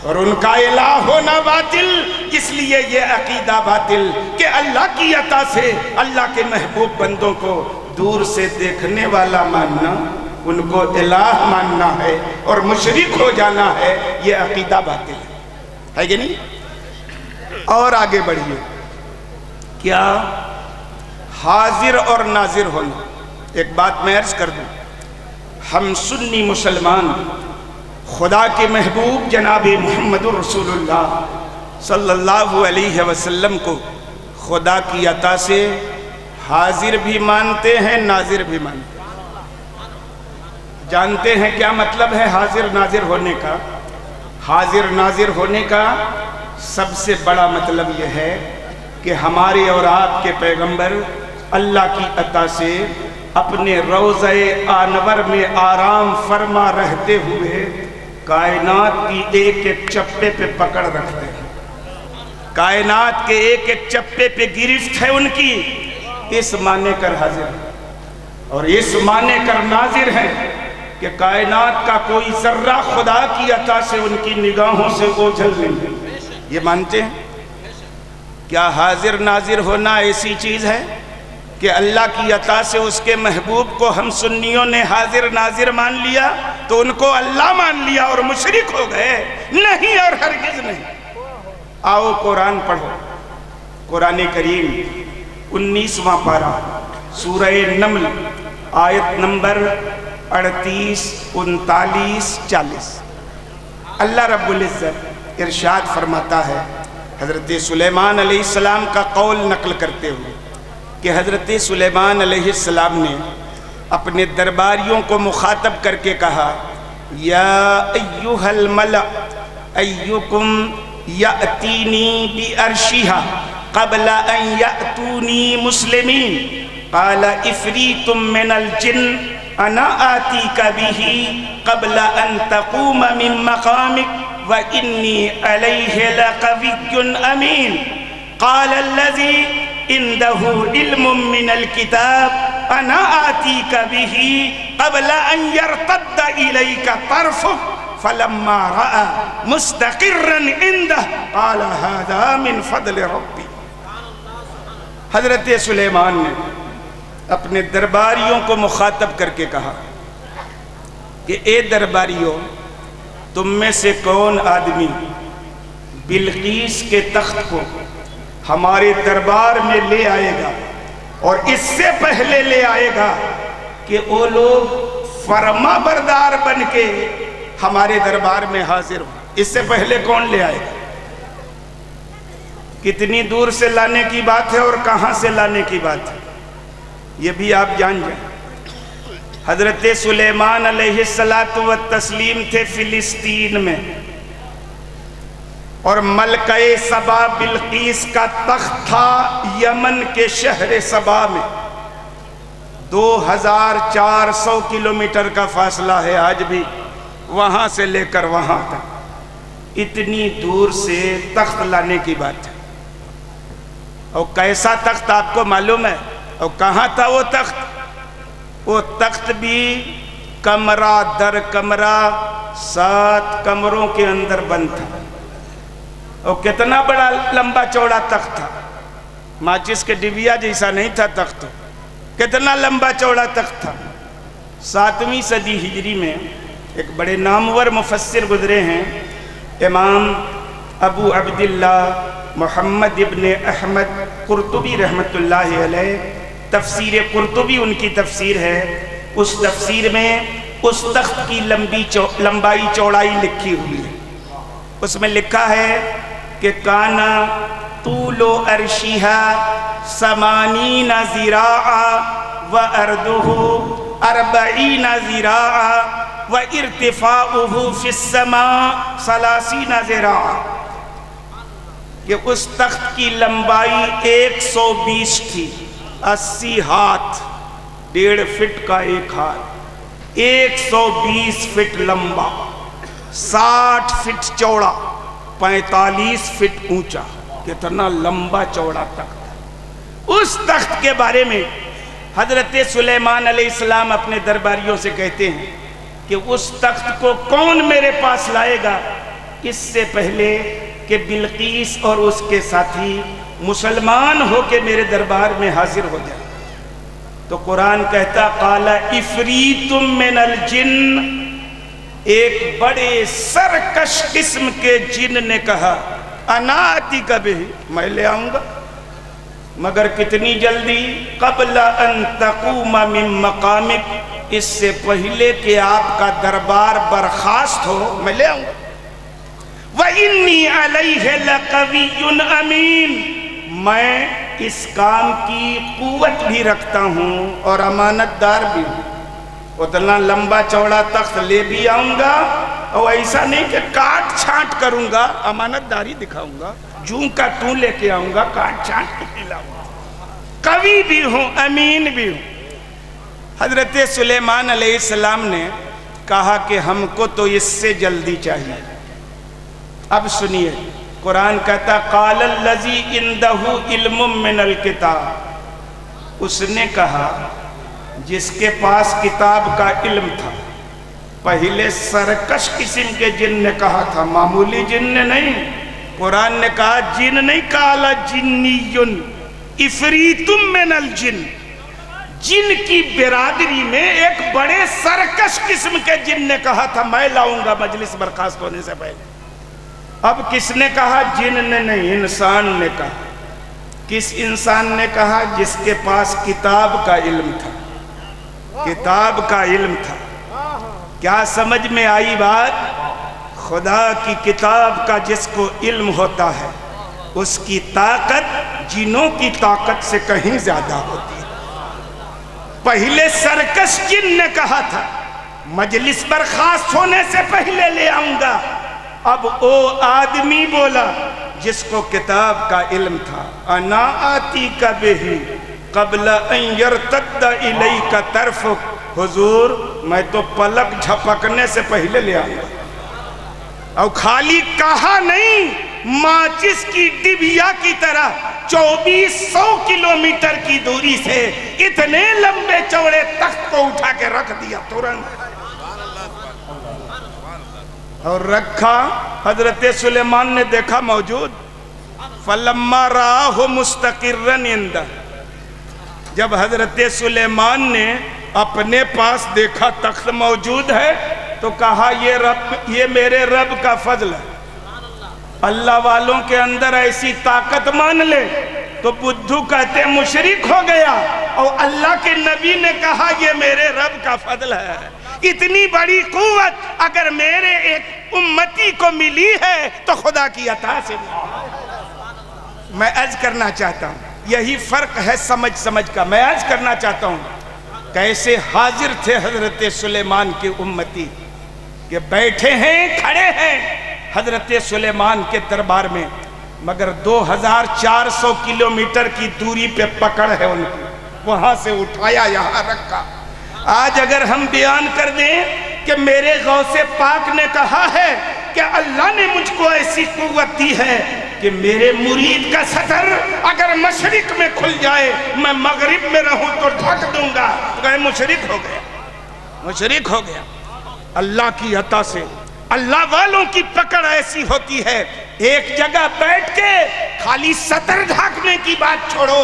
اور ان کا الہ ہونا باطل، اس لیے یہ عقیدہ باطل کہ اللہ کی عطا سے اللہ کے محبوب بندوں کو دور سے دیکھنے والا ماننا، ان کو الہ ماننا ہے اور مشرک ہو جانا ہے، یہ عقیدہ باطل ہے کہ نہیں؟ اور آگے بڑھیے، کیا حاضر اور ناظر ہونا؟ ایک بات میں عرض کر دوں، ہم سنی مسلمان خدا کے محبوب جناب محمد رسول اللہ صلی اللہ علیہ وسلم کو خدا کی عطا سے حاضر بھی مانتے ہیں، ناظر بھی مانتے ہیں۔ جانتے ہیں کیا مطلب ہے حاضر ناظر ہونے کا؟ حاضر ناظر ہونے کا سب سے بڑا مطلب یہ ہے کہ ہمارے اور آپ کے پیغمبر اللہ کی عطا سے اپنے روضہ انور میں آرام فرما رہتے ہوئے کائنات کی ایک ایک چپے پہ پکڑ رکھتے ہیں، کائنات کے ایک ایک چپے پہ گرفت ہے ان کی، اس معنی کر حاضر اور اس معنی کر ناظر ہے کہ کائنات کا کوئی ذرہ خدا کی عطا سے ان کی نگاہوں سے اوجھل نہیں. یہ مانتے ہیں؟ کیا حاضر ناظر ہونا ایسی چیز ہے کہ اللہ کی عطا سے اس کے محبوب کو ہم سنیوں نے حاضر ناظر مان لیا تو ان کو اللہ مان لیا اور مشرک ہو گئے؟ نہیں اور ہرگز نہیں. آؤ قرآن پڑھو. قرآن کریم 19واں پارہ سورہ نمل آیت نمبر 38 39 40. اللہ رب العزت ارشاد فرماتا ہے حضرت سلیمان علیہ السلام کا قول نقل کرتے ہوئے کہ حضرت سلیمان علیہ السلام نے اپنے درباریوں کو مخاطب کر کے کہا یا ایہا الملأ ایکم یأتینی بعرشہا قبل ان یأتونی مسلمین قال افریت من الجن انا آتیک بہ قبل ان تقوم من مقامک وَإِنِّي عَلَيْهِ لَقَوِيٌّ أَمِينٌ قَالَ الَّذِي عِندَهُ عِلْمٌ مِّنَ الْكِتَابِ أَنَا آتِيكَ بِهِ قَبْلَ أَن يَرْتَدَّ إِلَيْكَ طَرْفُكَ فَلَمَّا رَأَى مُسْتَقِرًّا عِندَهُ قَالَ هَذَا مِن فَضْلِ رَبِّي. حضرت سلیمان نے اپنے درباریوں کو مخاطب کر کے کہا کہ اے درباریوں، تم میں سے کون آدمی بلقیس کے تخت کو ہمارے دربار میں لے آئے گا اور اس سے پہلے لے آئے گا کہ وہ لوگ فرما بردار بن کے ہمارے دربار میں حاضر ہوں؟ اس سے پہلے کون لے آئے گا؟ کتنی دور سے لانے کی بات ہے اور کہاں سے لانے کی بات ہے یہ بھی آپ جان جائیں. حضرت سلیمان علیہ السلام تھے فلسطین میں اور ملکہ سبا بلقیس کا تخت تھا یمن کے شہر سبا میں. 2400 کلومیٹر کا فاصلہ ہے آج بھی وہاں سے لے کر وہاں تک. اتنی دور سے تخت لانے کی بات ہے. اور کیسا تخت آپ کو معلوم ہے؟ اور کہاں تھا وہ تخت؟ وہ تخت بھی کمرہ در کمرہ 7 کمروں کے اندر بند تھا. اور کتنا بڑا لمبا چوڑا تخت تھا، ماچس کے ڈبیا جیسا نہیں تھا تخت. کتنا لمبا چوڑا تخت تھا. 7ویں صدی ہجری میں ایک بڑے نامور مفسر گزرے ہیں، امام ابو عبداللہ محمد ابن احمد قرطبی رحمۃ اللہ علیہ. تفسیر قرطبی ان کی تفسیر ہے. اس تفسیر میں اس تخت کی لمبائی چوڑائی لکھی ہوئی ہے. اس میں لکھا ہے کہ کانا طول عرشہا 80 ذراعا وارضہ 40 ذراعا وارتفاعہ فی السماء 30 ذراعا. کہ اس تخت کی لمبائی 120 تھی، 80 ہاتھ، 1.5 فٹ کا ایک ہاتھ، 120 فٹ لمبا، 60 فٹ چوڑا، 45 فٹ اونچا. کتنا لمبا چوڑا تخت. اس تخت کے بارے میں حضرت سلیمان علیہ السلام اپنے درباریوں سے کہتے ہیں کہ اس تخت کو کون میرے پاس لائے گا اس سے پہلے کہ بلقیس اور اس کے ساتھی مسلمان ہو کے میرے دربار میں حاضر ہو جائے. تو قرآن کہتا قال افریت من الجن، ایک بڑے سرکش قسم کے جن نے کہا انا آتیک بہ، میں لے آؤں گا مگر کتنی جلدی، قبل ان تقوم من مقامک، اس سے پہلے کہ آپ کا دربار برخاست ہو میں لے آؤں گا. وَإِنِّي عَلَيْهِ لَقَوِيٌّ أَمِينٌ، میں اس کام کی قوت بھی رکھتا ہوں اور امانت دار بھی ہوں. اتنا لمبا چوڑا تخت لے بھی آؤں گا اور ایسا نہیں کہ کاٹ چھانٹ کروں گا، امانت داری دکھاؤں گا. جوں کا توں لے کے آؤں گا، کاٹ چھانٹ کے لاؤں گا. قوی بھی ہوں، امین بھی ہوں. حضرت سلیمان علیہ السلام نے کہا کہ ہم کو تو اس سے جلدی چاہیے. اب سنیے، قرآن کہتا قال الذی عندہ علم من الکتاب، اس نے کہا جس کے پاس کتاب کا علم تھا. پہلے سرکش قسم کے جن نے کہا تھا، معمولی جن نے نہیں۔ قرآن نے کہا جن نہیں، قال جنیٌ عفریت من الجن، جن کی برادری میں ایک بڑے سرکش قسم کے جن نے کہا تھا میں لاؤں گا مجلس برخاست ہونے سے پہلے۔ اب کس نے کہا؟ جن نے نہیں، انسان نے کہا۔ کس انسان نے کہا؟ جس کے پاس کتاب کا علم تھا، کتاب کا علم تھا۔ کیا سمجھ میں آئی بات؟ خدا کی کتاب کا جس کو علم ہوتا ہے اس کی طاقت جنوں کی طاقت سے کہیں زیادہ ہوتی ہے۔ پہلے سرکش جن نے کہا تھا مجلس برخاست ہونے سے پہلے لے آؤں گا، اب او آدمی بولا جس کو کتاب کا علم تھا، انا آتی کا بہی قبل ان یرتد الیک طرفک، حضور میں تو پلک جھپکنے سے پہلے لے آؤں گا۔ اور خالی کہا نہیں، ماچس کی ڈبیا کی طرح 2400 کلومیٹر کی دوری سے اتنے لمبے چوڑے تخت کو اٹھا کے رکھ دیا ترنت، اور رکھا۔ حضرت سلیمان نے دیکھا موجود، فلما رآہ مستقرا عنده، جب حضرت سلیمان نے اپنے پاس دیکھا تخت موجود ہے تو کہا یہ میرے رب کا فضل ہے۔ اللہ والوں کے اندر ایسی طاقت مان لے تو بدھو کہتے مشرک ہو گیا، اور اللہ کے نبی نے کہا یہ میرے رب کا فضل ہے۔ اتنی بڑی قوت اگر میرے ایک امتی کو ملی ہے تو خدا کی عطا سے ملی۔ میں عرض کرنا چاہتا ہوں، یہی فرق ہے سمجھ کا۔ میں عرض کرنا چاہتا ہوں کیسے حاضر تھے حضرت سلیمان کے امتی، کہ بیٹھے ہیں، کھڑے ہیں حضرت سلیمان کے دربار میں، مگر 2400 کلومیٹر کی دوری پہ پکڑ ہے ان کی، وہاں سے اٹھایا یہاں رکھا۔ آج اگر ہم بیان کر دیں کہ میرے غوث پاک نے کہا ہے کہ اللہ نے مجھ کو ایسی قوت دی ہے کہ میرے مرید کا سطر اگر مشرق میں کھل جائے میں مغرب میں رہوں تو ڈھک دوں گا، تو کہے مشرک ہو گیا، مشرک ہو گیا۔ اللہ کی عطا سے اللہ والوں کی پکڑ ایسی ہوتی ہے، ایک جگہ بیٹھ کے خالی سطر ڈھانکنے کی بات چھوڑو،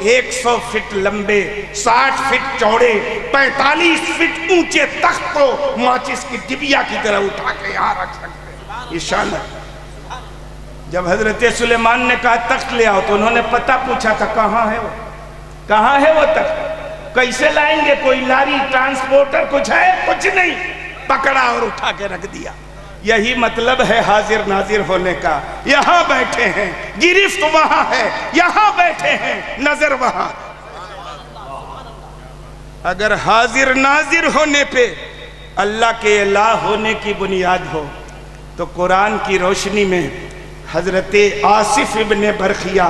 100 فٹ لمبے، 60 فٹ چوڑے، 45 فٹ اونچے تخت کو ماچس کی ڈبیا کی طرح اٹھا کے یہاں رکھ سکتے ہیں۔ یہ شان ہے۔ جب حضرت سلیمان نے کہا تخت لے آؤ تو انہوں نے پتہ پوچھا تھا کہاں ہے وہ، کہاں ہے وہ تخت، کیسے لائیں گے، کوئی لاری ٹرانسپورٹر کچھ ہے؟ کچھ نہیں، پکڑا اور اٹھا کے رکھ دیا۔ یہی مطلب ہے حاضر ناظر ہونے کا۔ یہاں بیٹھے ہیں، گرفت وہاں ہے، یہاں بیٹھے ہیں، نظر وہاں۔ اگر حاضر ناظر ہونے پہ اللہ کے الہ ہونے کی بنیاد ہو تو قرآن کی روشنی میں حضرت آصف ابن برخیہ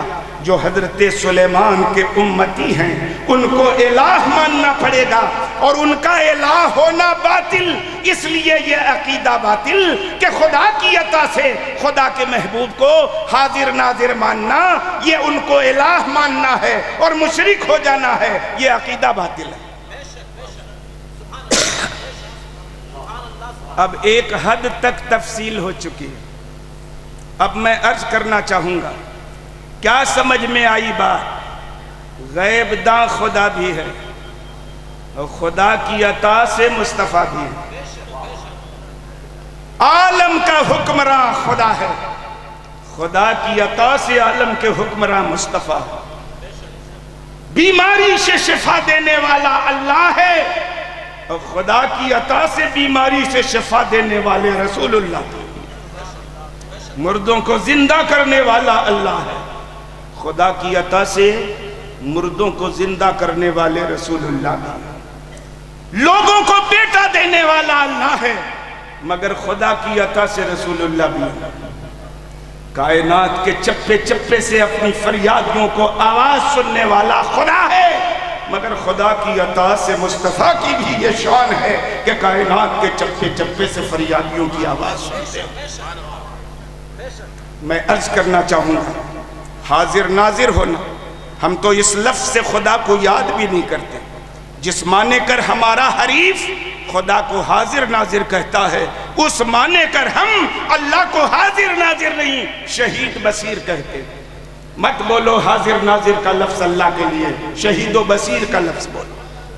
جو حضرت سلیمان کے امتی ہیں ان کو الہ ماننا پڑے گا، اور ان کا الہ ہونا باطل، اس لیے یہ عقیدہ باطل کہ خدا کی عطا سے خدا کے محبوب کو حاضر ناظر ماننا یہ ان کو الہ ماننا ہے اور مشرک ہو جانا ہے، یہ عقیدہ باطل ہے۔ اب ایک حد تک تفصیل ہو چکی ہے، اب میں عرض کرنا چاہوں گا، کیا سمجھ میں آئی بات؟ غیب داں خدا بھی ہے اور خدا کی عطا سے مصطفیٰ بھی ہے۔ عالم کا حکمراں خدا ہے، خدا کی عطا سے عالم کے حکمراں مصطفیٰ ہے۔ بیماری سے شفا دینے والا اللہ ہے اور خدا کی عطا سے بیماری سے شفا دینے والے رسول اللہ۔ مردوں کو زندہ کرنے والا اللہ ہے، خدا کی عطا سے مردوں کو زندہ کرنے والے رسول اللہ بھی۔ لوگوں کو بیٹا دینے والا اللہ ہے مگر خدا کی عطا سے رسول اللہ بھی۔ کائنات کے چپے چپے سے اپنی فریادوں کو آواز سننے والا خدا ہے مگر خدا کی عطا سے مصطفیٰ کی بھی یہ شان ہے کہ کائنات کے چپے چپے سے فریادیوں کی آواز سنتے ہیں۔ میں عرض کرنا چاہوں گا، حاضر ناظر ہونا، ہم تو اس لفظ سے خدا کو یاد بھی نہیں کرتے، جس معنی کر ہمارا حریف خدا کو حاضر ناظر کہتا ہے، اس معنی کر ہم اللہ کو حاضر ناظر نہیں شہید بصیر کہتے۔ مت بولو حاضر ناظر کا لفظ اللہ کے لیے، شہید و بصیر کا لفظ بولو۔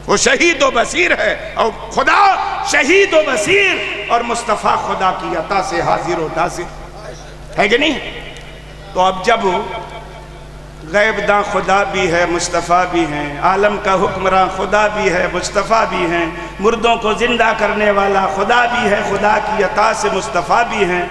وہ شہید و بصیر ہے، اور خدا شہید و بصیر، اور مصطفیٰ خدا کی عطا سے حاضر و ناظر ہے کہ نہیں؟ تو اب جب غیب داں خدا بھی ہے، مصطفیٰ بھی ہیں، عالم کا حکمراں خدا بھی ہے، مصطفیٰ بھی ہیں، مردوں کو زندہ کرنے والا خدا بھی ہے، خدا کی عطا سے مصطفیٰ بھی ہیں،